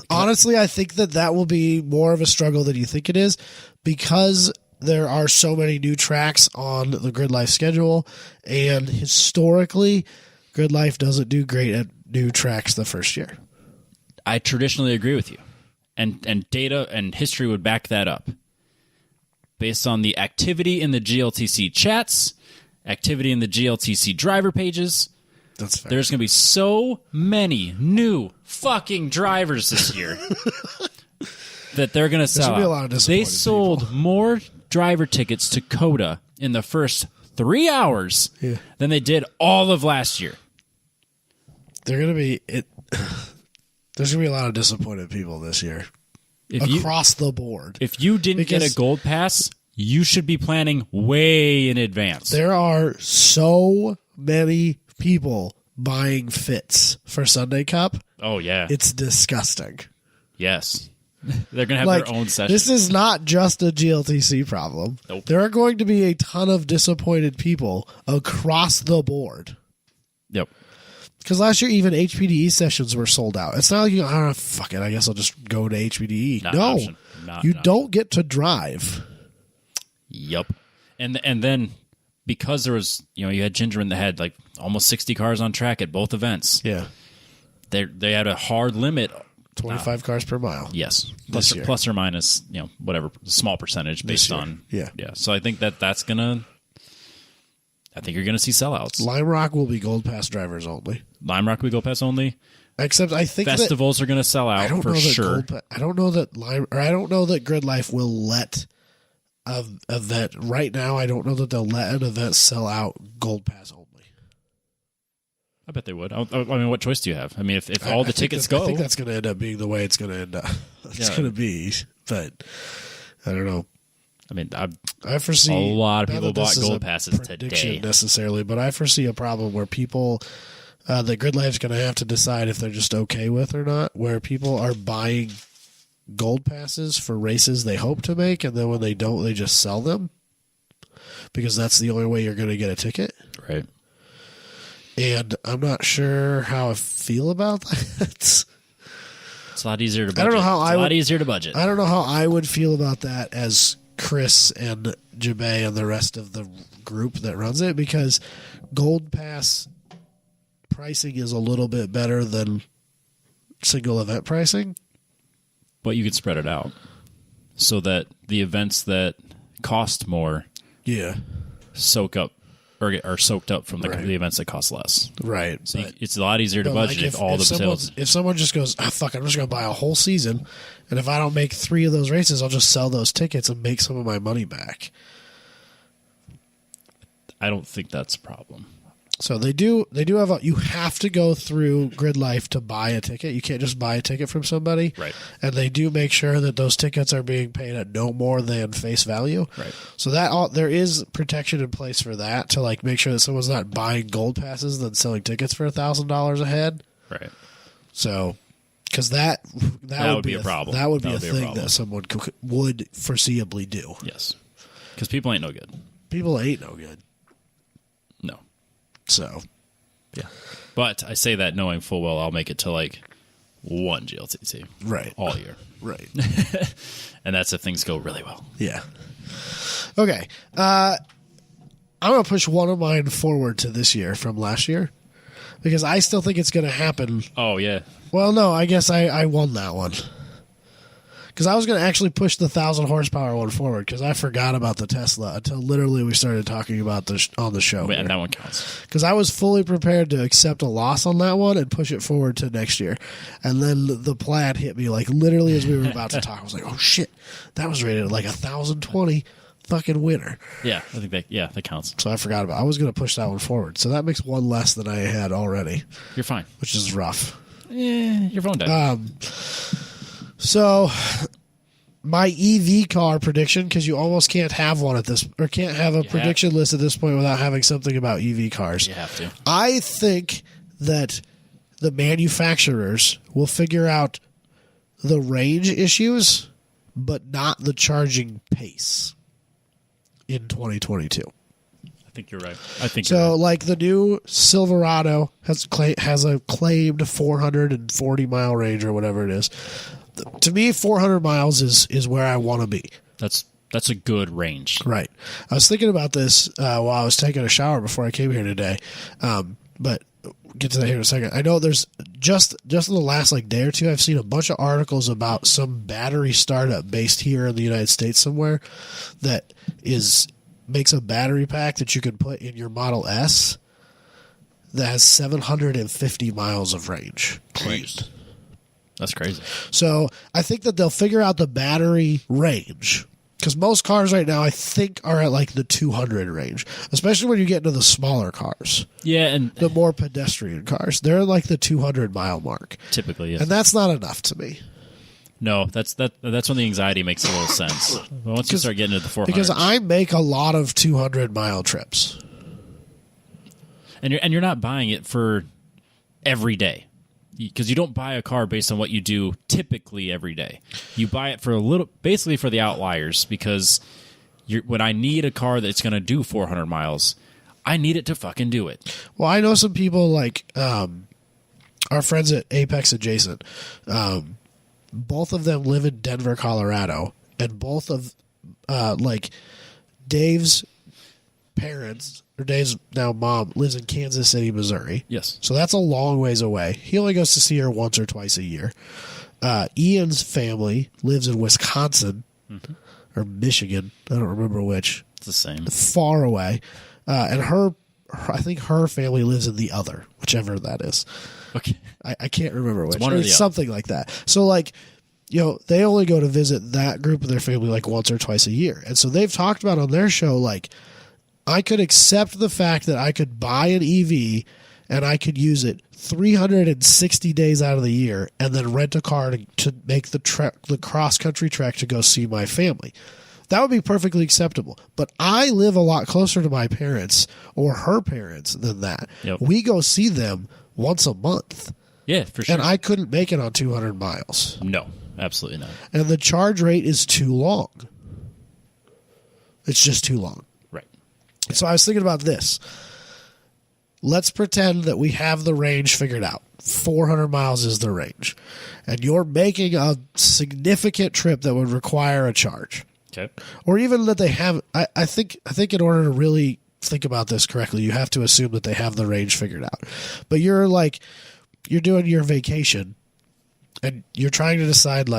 honestly, I think that will be more of a struggle than you think it is, because there are so many new tracks on the Grid Life schedule, and historically, Grid Life doesn't do great at new tracks the first year. I traditionally agree with you, and data and history would back that up. Based on the activity in the GLTC chats, activity in the GLTC driver pages, that's fair. There's going to be so many new fucking drivers this year that they're going to sell out. A lot of disappointed they sold people. More driver tickets to COTA in the first 3 hours than they did all of last year. There's going to be a lot of disappointed people this year. Across the board. If you didn't get a gold pass, you should be planning way in advance. There are so many people buying fits for Sunday Cup. Oh, yeah. It's disgusting. Yes. They're going to have their own session. This is not just a GLTC problem. Nope. There are going to be a ton of disappointed people across the board. Yep. Because last year, even HPDE sessions were sold out. It's not like, fuck it, I guess I'll just go to HPDE. No, you don't get to drive. Yep. And then... because there was, you had Ginger in the head, like almost 60 cars on track at both events. Yeah. They had a hard limit. 25 cars per mile. Yes. Plus or minus, whatever, small percentage based on. Yeah. Yeah. So I think that's going to, I think you're going to see sellouts. Lime Rock will be Gold Pass drivers only. Lime Rock will be Gold Pass only. Except I think festivals are going to sell out for sure. I don't know that Grid Life will let a event right now. I don't know that they'll let an event sell out Gold Pass only. I bet they would. I mean, what choice do you have? I mean, if all the tickets go, I think that's going to end up being the way it's going to end up. It's going to be, but I don't know. I mean, I foresee a lot of people bought Gold Passes today. Necessarily, but I foresee a problem where people. The Grid Life's going to have to decide if they're just okay with or not, where people are buying Gold Passes for races they hope to make, and then when they don't, they just sell them because that's the only way you're going to get a ticket. Right. And I'm not sure how I feel about that. It's a lot easier to budget. I don't know how it's a lot easier to budget. I don't know how I would feel about that as Chris and Jabay and the rest of the group that runs it, because Gold Pass pricing is a little bit better than single event pricing. But you can spread it out so that the events that cost more soak up or are soaked up from the events that cost less. Right. So it's a lot easier to budget if all the sales. If someone just goes, fuck, I'm just going to buy a whole season, and if I don't make 3 of those races, I'll just sell those tickets and make some of my money back. I don't think that's a problem. So they do have you have to go through Grid Life to buy a ticket. You can't just buy a ticket from somebody. Right. And they do make sure that those tickets are being paid at no more than face value. Right. So there is protection in place for that, to like make sure that someone's not buying gold passes and then selling tickets for $1,000 a head. Right. So because that would be a problem. That would be a thing that someone would foreseeably do. Yes. Because people ain't no good. People ain't no good. No. So, yeah. But I say that knowing full well I'll make it to like one GLTC. Right. All year. Right. And that's if things go really well. Yeah. Okay. I'm going to push one of mine forward to this year from last year because I still think it's going to happen. Oh, yeah. Well, no, I guess I won that one. Because I was going to actually push the 1,000 horsepower one forward because I forgot about the Tesla until literally we started talking about this on the show. And that one counts. Because I was fully prepared to accept a loss on that one and push it forward to next year. And then the Plaid hit me like literally as we were about to talk. I was like, oh shit, that was rated at like 1,020 fucking winner. Yeah, I think that counts. So I forgot about it. I was going to push that one forward. So that makes one less than I had already. You're fine. Which is rough. Yeah, your phone died. So, my EV car prediction, because you almost can't have one can't have a prediction list at this point without having something about EV cars. You have to. I think that the manufacturers will figure out the range issues, but not the charging pace in 2022. I think you're right. I think so. You're right. Like the new Silverado has a claimed 440 mile range or whatever it is. To me, 400 miles is where I want to be. That's a good range. Right. I was thinking about this while I was taking a shower before I came here today, but get to that here in a second. I know there's just in the last day or two, I've seen a bunch of articles about some battery startup based here in the United States somewhere that makes a battery pack that you can put in your Model S that has 750 miles of range claimed. That's crazy. So I think that they'll figure out the battery range because most cars right now I think are at the 200 range, especially when you get into the smaller cars. Yeah, and the more pedestrian cars, they're at the 200 mile mark typically. Yes. And that's not enough to me. No, that's when the anxiety makes a little sense. But once you start getting into the 400, because I make a lot of 200 mile trips, and you're not buying it for every day. Because you don't buy a car based on what you do typically every day. You buy it for basically for the outliers. Because when I need a car that's going to do 400 miles, I need it to fucking do it. Well, I know some people our friends at Apex Adjacent. Both of them live in Denver, Colorado, and both of Dave's parents. Dave's now mom lives in Kansas City, Missouri. Yes. So that's a long ways away. He only goes to see her once or twice a year. Ian's family lives in Wisconsin or Michigan. I don't remember which. It's the same. Far away. And I think her family lives in the other, whichever that is. Okay. I can't remember which. One or the something like that. So they only go to visit that group of their family once or twice a year. And so they've talked about on their show I could accept the fact that I could buy an EV and I could use it 360 days out of the year and then rent a car to make the cross-country trek to go see my family. That would be perfectly acceptable. But I live a lot closer to my parents or her parents than that. Yep. We go see them once a month. Yeah, for sure. And I couldn't make it on 200 miles. No, absolutely not. And the charge rate is too long. It's just too long. So I was thinking about this. Let's pretend that we have the range figured out. 400 miles is the range. And you're making a significant trip that would require a charge. Okay. Or even that they have I think in order to really think about this correctly, you have to assume that they have the range figured out. But you're doing your vacation and you're trying to decide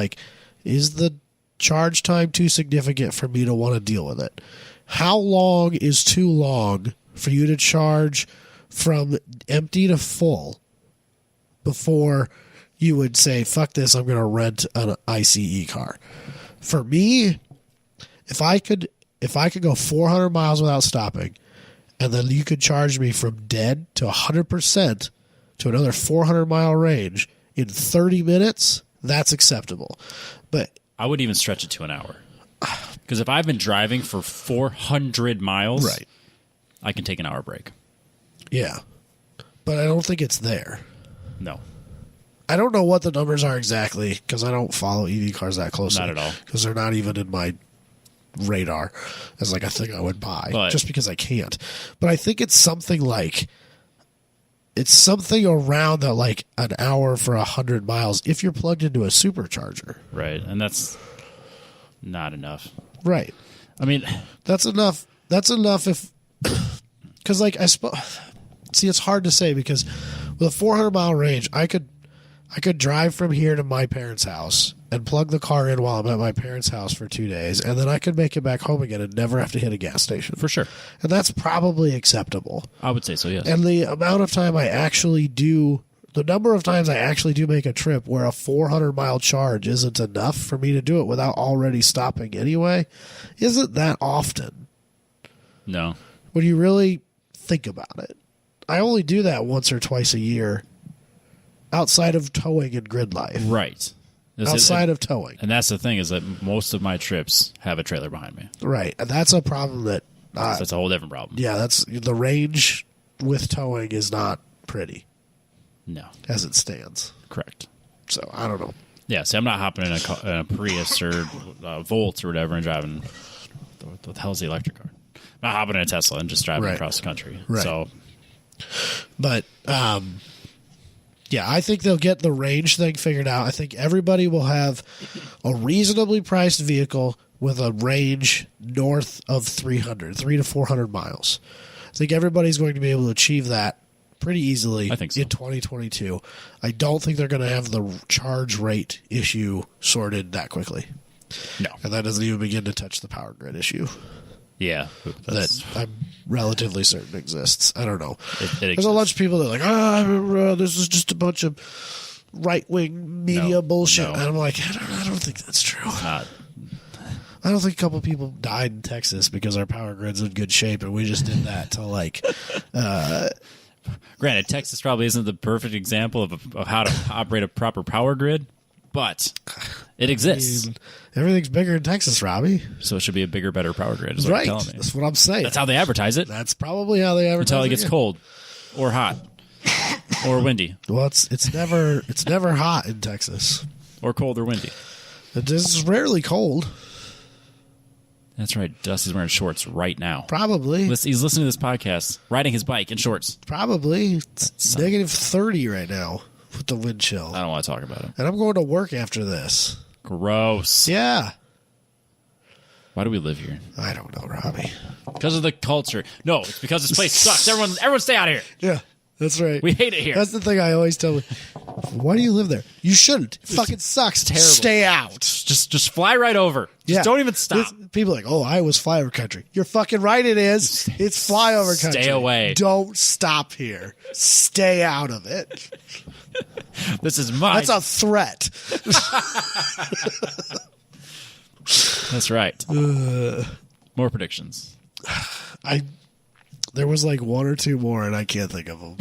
is the charge time too significant for me to want to deal with it? How long is too long for you to charge from empty to full before you would say, fuck this, I'm going to rent an ICE car. For me, if I could go 400 miles without stopping, and then you could charge me from dead to 100% to another 400-mile range in 30 minutes, that's acceptable. But I would even stretch it to an hour. Because if I've been driving for 400 miles, right, I can take an hour break. Yeah. But I don't think it's there. No. I don't know what the numbers are exactly because I don't follow EV cars that closely. Not at all. Because they're not even in my radar as like a thing I would buy just because I can't. But I think it's something like around that, like an hour for 100 miles if you're plugged into a supercharger. Right. And that's not enough. Right. I mean, that's enough. That's enough if because like see, it's hard to say because with a 400-mile range, I could drive from here to my parents' house and plug the car in while I'm at my parents' house for 2 days, and then I could make it back home again and never have to hit a gas station. For sure. And that's probably acceptable. I would say so, yes. And the amount of time the number of times I actually do make a trip where a 400-mile charge isn't enough for me to do it without already stopping anyway, isn't that often. No. When you really think about it. I only do that once or twice a year outside of towing and grid life. Right. Outside of towing. And that's the thing is that most of my trips have a trailer behind me. Right. And that's a problem that... that's a whole different problem. Yeah, that's the range with towing is not pretty. No. As it stands. Correct. So, I don't know. Yeah, see, I'm not hopping in a Prius or Volt or whatever and driving... What the hell is the electric car? I'm not hopping in a Tesla and just driving across the country. Right. So... But... yeah, I think they'll get the range thing figured out. I think everybody will have a reasonably priced vehicle with a range north of 300 to 400 miles. I think everybody's going to be able to achieve that pretty easily I think so. in 2022. I don't think they're going to have the charge rate issue sorted that quickly. No. And that doesn't even begin to touch the power grid issue. Yeah. That I'm relatively certain exists. I don't know. There's a bunch of people that are like, this is just a bunch of right-wing media bullshit. No. And I'm like, I don't think that's true. Not. I don't think a couple people died in Texas because our power grid's in good shape and we just did that to like... Granted, Texas probably isn't the perfect example of how to operate a proper power grid, but it exists. I mean, everything's bigger in Texas, Robbie. So it should be a bigger, better power grid. Is what Right. You're telling me. That's what I'm saying. That's how they advertise it. That's probably how they advertise Until it it gets cold, or hot, or windy, Well, it's never hot in Texas. or cold or windy. It is rarely cold. That's right. Dusty's wearing shorts right now. Probably. He's listening to this podcast, riding his bike in shorts. Probably. It's negative 30 right now with the wind chill. I don't want to talk about it. And I'm going to work after this. Gross. Yeah. Why do we live here? I don't know, Robbie. Because of the culture. No, it's because this place sucks. Everyone stay out of here. Yeah, that's right. We hate it here. That's the thing I always tell them. Why do you live there? You shouldn't. It fucking sucks. terrible. Stay out. Just fly right over. Just don't even stop. People are like, Iowa's flyover country. You're fucking right, it is. It's flyover country. Stay away. Don't stop here. Stay out of it. This is mine. That's a threat. That's right. More predictions. There was like one or two more, and I can't think of them.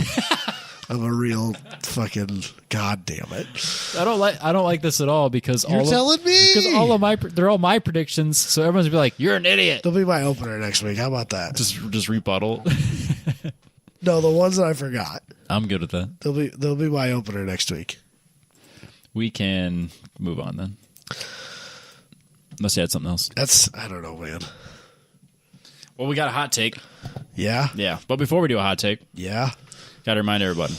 I'm a real fucking goddamn it. I don't like this at all because You're telling me because they're all my predictions. So everyone's gonna be like, "You're an idiot." They'll be my opener next week. How about that? Just rebuttal. No, the ones that I forgot. I'm good with that. They'll be my opener next week. We can move on then. Unless you had something else. I don't know, man. Well, we got a hot take. Yeah? Yeah. But before we do a hot take, Yeah. got to remind everybody.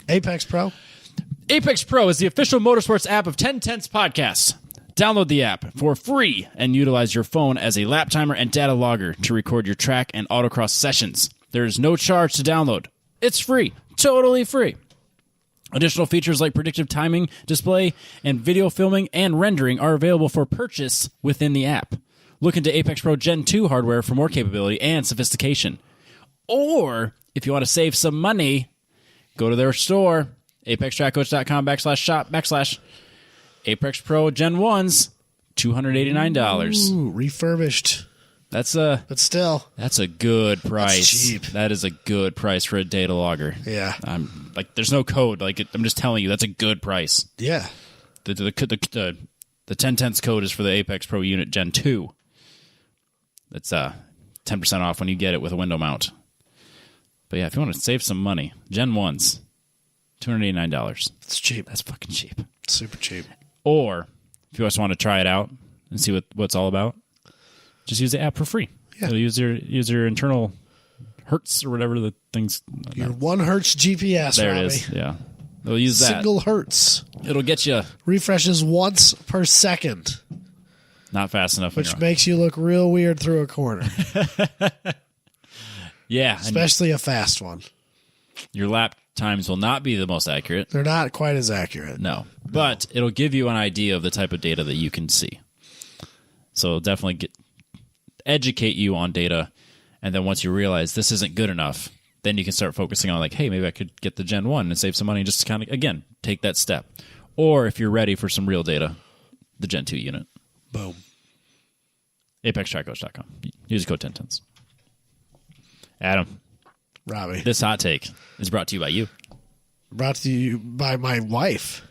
Apex Pro? Apex Pro is the official motorsports app of 1010's Podcasts. Download the app for free and utilize your phone as a lap timer and data logger to record your track and autocross sessions. There is no charge to download. It's free. Totally free. Additional features like predictive timing, display, and video filming and rendering are available for purchase within the app. Look into Apex Pro Gen 2 hardware for more capability and sophistication. Or, if you want to save some money, go to their store, apextrackcoach.com/shop/ Apex Pro Gen 1s, $289. Ooh, refurbished. But still, that's a good price. That's cheap. That is a good price for a data logger. Yeah. There's no code. I'm just telling you, that's a good price. Yeah. The 1010s code is for the Apex Pro Unit Gen 2. That's 10% off when you get it with a window mount. But yeah, if you want to save some money, Gen 1s, $289. It's cheap. That's fucking cheap. Super cheap. Or if you just want to try it out and see what it's all about, just use the app for free. Yeah. It'll use your internal hertz or whatever the thing's. Your 1 hertz GPS, There Robbie. it is. Yeah. They'll use that. Single hertz. It'll get you Refreshes once per second, not fast enough. which makes you look real weird through a corner, yeah. especially a fast one. Your lap times will not be the most accurate. They're not quite as accurate. No. But it'll give you an idea of the type of data that you can see. So it'll definitely educate you on data. And then once you realize this isn't good enough, then you can start focusing on hey, maybe I could get the Gen 1 and save some money, just to kind of, again, take that step. Or if you're ready for some real data, the Gen 2 unit. Boom. ApexTrackCoach.com. Use code 1010s. Adam, Robbie. this hot take is brought to you by you. Brought to you by my wife,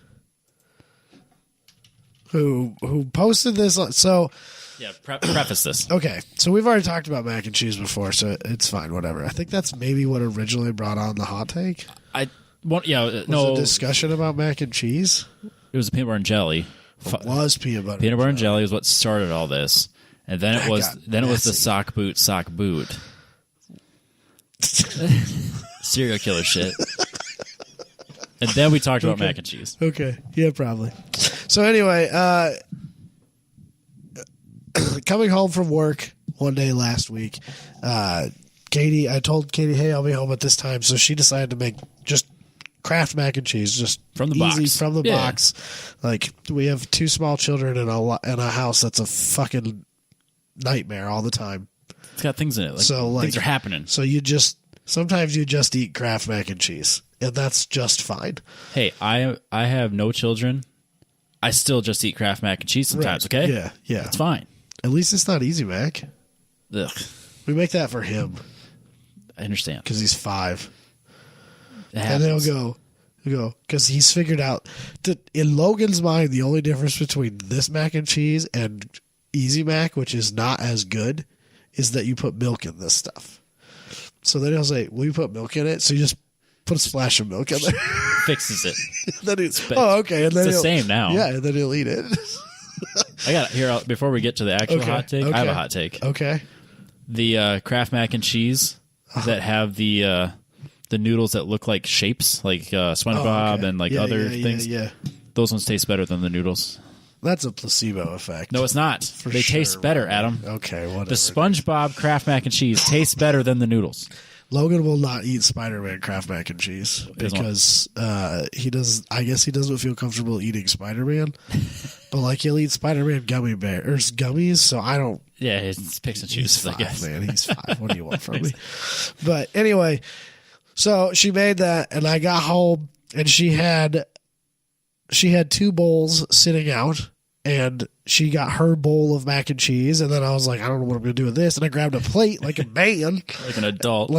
who posted this. So, Yeah, preface this. okay, so we've already talked about mac and cheese before, so it's fine, whatever. I think that's maybe what originally brought on the hot take. Was a discussion about mac and cheese. It was a peanut butter and jelly. It was peanut butter. Peanut butter and jelly is what started all this, and then it was the sock boot. Serial killer shit. And then we talked about mac and cheese. Okay, yeah, probably. So anyway, coming home from work one day last week, I told Katie, hey, I'll be home at this time, so she decided to make just Kraft mac and cheese, just from the easy box. from the box. We have 2 small children in a house that's a fucking nightmare all the time. It's got things in it. So things are happening. So sometimes you just eat Kraft mac and cheese, and that's just fine. Hey, I have no children. I still just eat Kraft mac and cheese sometimes. Right. Okay, Yeah, it's fine. At least it's not Easy Mac. Ugh, We make that for him I understand. because he's 5. It And happens. he'll go, because he's figured out that in Logan's mind, the only difference between this mac and cheese and Easy Mac, which is not as good, is that you put milk in this stuff. So then he'll say, will you put milk in it? So you just put a splash of milk in there. Fixes it. Okay. And then It's the same now. Yeah, and then he'll eat it. I got here before we get to the actual hot take. I have a hot take. Okay. The Kraft mac and cheese that have the noodles that look like shapes, like SpongeBob and other things. Yeah. Those ones taste better than the noodles. That's a placebo effect. No, it's not. They taste better, Adam. Okay, whatever. The SpongeBob Kraft mac and cheese tastes better than the noodles. Logan will not eat Spider-Man Kraft mac and cheese because he does. I guess he doesn't feel comfortable eating Spider-Man, but he'll eat Spider-Man gummies. So I don't. Yeah, it's picks and chooses. He's 5, I guess. man. He's 5. What do you want from me? But anyway, so she made that, and I got home, and she had 2 bowls sitting out. And she got her bowl of mac and cheese, and then I was like, I don't know what I'm going to do with this. And I grabbed a plate like a man. Like an adult.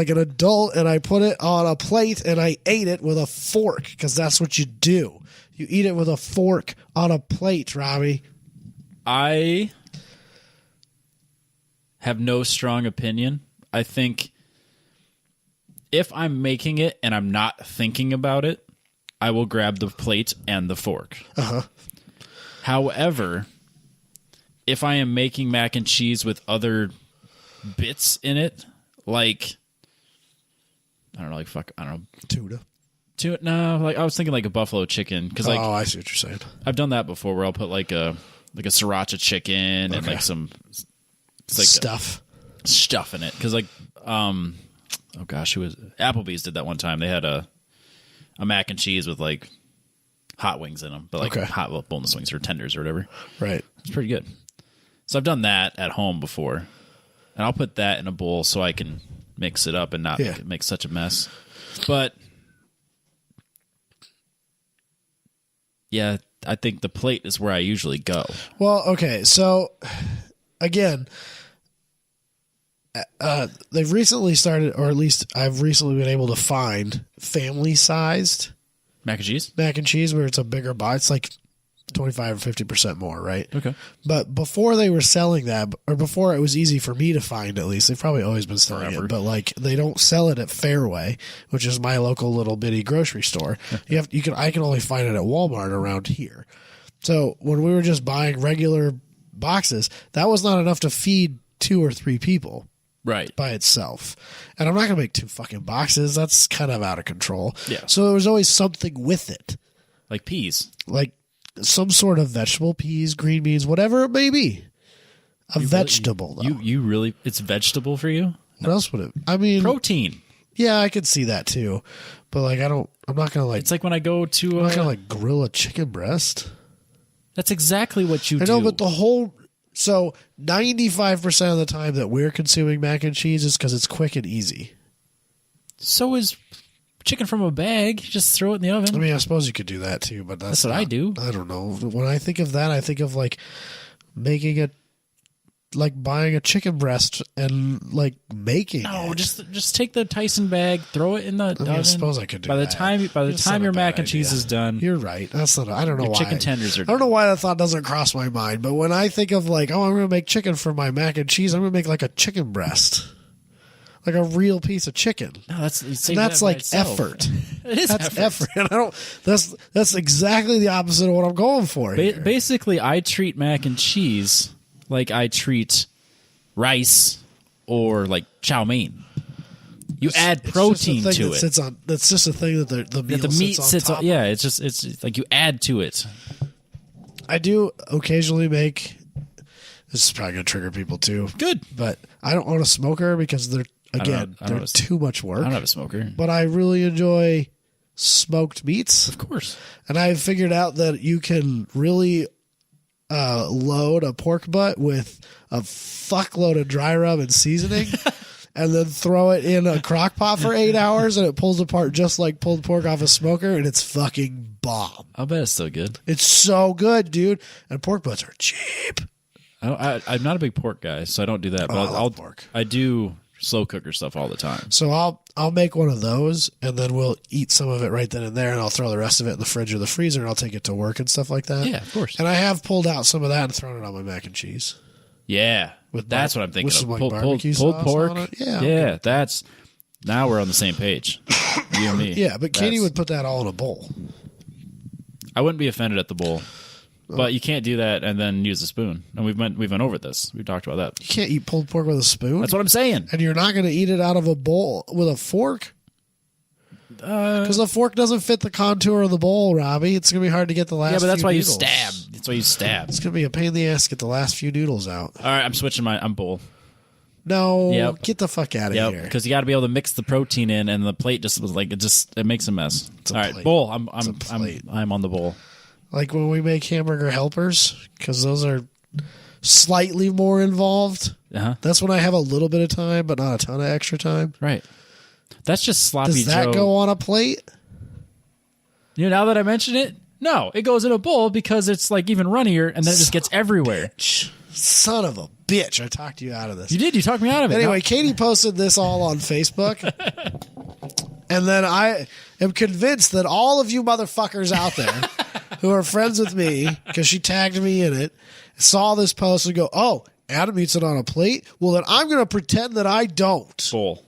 And I put it on a plate, and I ate it with a fork, because that's what you do. You eat it with a fork on a plate, Robbie. I have no strong opinion. I think if I'm making it and I'm not thinking about it, I will grab the plate and the fork. Uh-huh. However, if I am making mac and cheese with other bits in it, I don't know. Tuna. No, I was thinking like a buffalo chicken, because I see what you're saying. I've done that before, where I'll put like a sriracha chicken and some Stuff in it, because oh gosh, who was Applebee's did that one time. They had a mac and cheese with hot wings in them, but hot boneless wings or tenders or whatever. Right. It's pretty good. So I've done that at home before, and I'll put that in a bowl so I can mix it up and not make such a mess. But yeah, I think the plate is where I usually go. Well, okay, so again, they've recently started, or at least I've recently been able to find family-sized mac and cheese where it's a bigger box. It's like 25 or 50% more, right? Okay. But before they were selling that, or before it was easy for me to find, at least, they've probably always been selling it, but like they don't sell it at Fairway, which is my local little bitty grocery store. I can only find it at Walmart around here. So when we were just buying regular boxes, that was not enough to feed 2 or 3 people. Right. By itself. And I'm not going to make 2 fucking boxes. That's kind of out of control. Yeah. So there was always something with it. Like peas. Like some sort of vegetable, peas, green beans, whatever it may be. Vegetable, though. You really, it's vegetable for you? What else would it? I mean, protein. Yeah, I could see that too. But like, I'm not going to like. It's like when I go to. I'm not going to like grill a chicken breast. That's exactly what you do. I know, but so 95% of the time that we're consuming mac and cheese is because it's quick and easy. So is chicken from a bag. You just throw it in the oven. I mean, I suppose you could do that too, but that's what I do. I don't know. When I think of that, I think of like buying a chicken breast and like making it. Just take the Tyson bag, throw it in the oven. I suppose I could do by the that. By the time your mac and cheese is done. You're right. That's not. I don't know why. Chicken tenders are. I don't know why that thought doesn't cross my mind. But when I think of like, oh, I'm going to make chicken for my mac and cheese, I'm going to make like a chicken breast, like a real piece of chicken. No, that's like effort. It is effort. And I don't. That's exactly the opposite of what I'm going for. Basically, I treat mac and cheese like I treat rice or like chow mein. You add protein to it. That's just a thing that the meat sits on top. Yeah, it's like you add to it. I do occasionally make. This is probably gonna trigger people too. Good, but I don't own a smoker because they're too much work. I don't have a smoker, but I really enjoy smoked meats. Of course, and I've figured out that you can really load a pork butt with a fuckload of dry rub and seasoning and then throw it in a crock pot for 8 hours and it pulls apart just like pulled pork off a smoker, and it's fucking bomb. I'll bet it's so good. It's so good, dude. And pork butts are cheap. I'm not a big pork guy, so I don't do that. But I love pork. I do slow cooker stuff all the time. So I'll make one of those, and then we'll eat some of it right then and there, and I'll throw the rest of it in the fridge or the freezer, and I'll take it to work and stuff like that. Yeah, of course. And I have pulled out some of that and thrown it on my mac and cheese. Yeah, that's what I'm thinking of. Like pulled pork. On it. Yeah, okay. That's now we're on the same page. You and me. Yeah, but Katie would put that all in a bowl. I wouldn't be offended at the bowl. But you can't do that and then use a spoon. And we've been over this. We've talked about that. You can't eat pulled pork with a spoon? That's what I'm saying. And you're not going to eat it out of a bowl with a fork? Because the fork doesn't fit the contour of the bowl, Robbie. It's going to be hard to get the last few Yeah, but that's why noodles. you stab. That's why you stab. It's going to be a pain in the ass to get the last few noodles out. All right, I'm switching I'm bowl. No, get the fuck out of here. Because you got to be able to mix the protein in, and the plate just was like it makes a mess. All right, plate. Bowl. I'm on the bowl. Like when we make hamburger helpers, because those are slightly more involved. Uh-huh. That's when I have a little bit of time, but not a ton of extra time. Right. That's just sloppy Joe. Does that go on a plate? Now that I mention it, no. It goes in a bowl because it's like even runnier, and then it just gets everywhere. Son of a bitch. I talked you out of this. You did. You talked me out of it. Anyway, Katie posted this all on Facebook. And then I am convinced that all of you motherfuckers out there who are friends with me, because she tagged me in it, saw this post and go, oh, Adam eats it on a plate? Well, then I'm going to pretend that I don't. Bowl.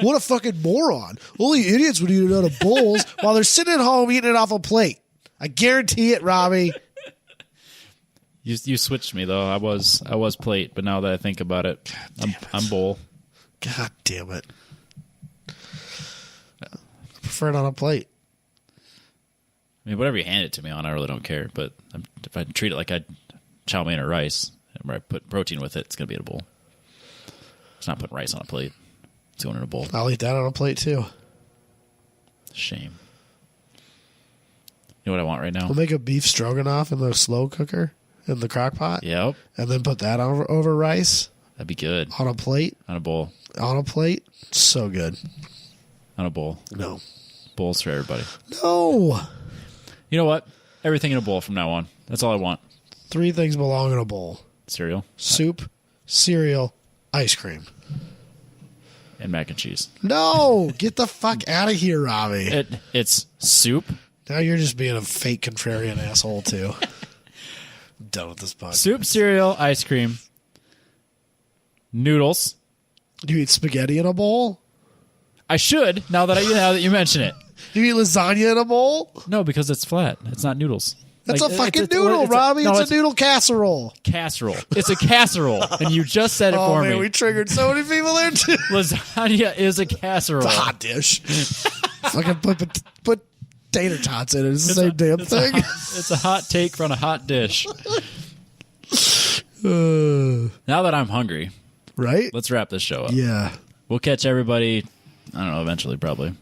What a fucking moron. Only idiots would eat it out of bowls while they're sitting at home eating it off a plate. I guarantee it, Robbie. You switched me, though. I was plate, but now that I think about it, I'm bowl. God damn it. I prefer it on a plate. I mean, whatever you hand it to me on, I really don't care. But if I treat it like I chow mein or rice, where I put protein with it, it's going to be in a bowl. It's not putting rice on a plate. It's going in a bowl. I'll eat that on a plate, too. Shame. You know what I want right now? We'll make a beef stroganoff in the slow cooker in the crock pot. Yep. And then put that over rice. That'd be good. On a plate. On a bowl. On a plate. So good. On a bowl. No. Bowls for everybody. No. You know what? Everything in a bowl from now on. That's all I want. 3 things belong in a bowl. Cereal. Soup, cereal, ice cream. And mac and cheese. No! Get the fuck out of here, Robbie. It's soup. Now you're just being a fake contrarian asshole, too. I'm done with this podcast. Soup, cereal, ice cream, noodles. Do you eat spaghetti in a bowl? I should, now that you mention it. Do you eat lasagna in a bowl? No, because it's flat. It's not noodles. That's a fucking noodle, Robbie. It's a noodle casserole. Casserole. It's a casserole. And you just said it for me. Oh, man, we triggered so many people there, too. Lasagna is a casserole. It's a hot dish. Fucking put tater tots in it. It's the same damn thing. It's a hot take from a hot dish. Now that I'm hungry. Right? Let's wrap this show up. Yeah. We'll catch everybody, I don't know, eventually, probably.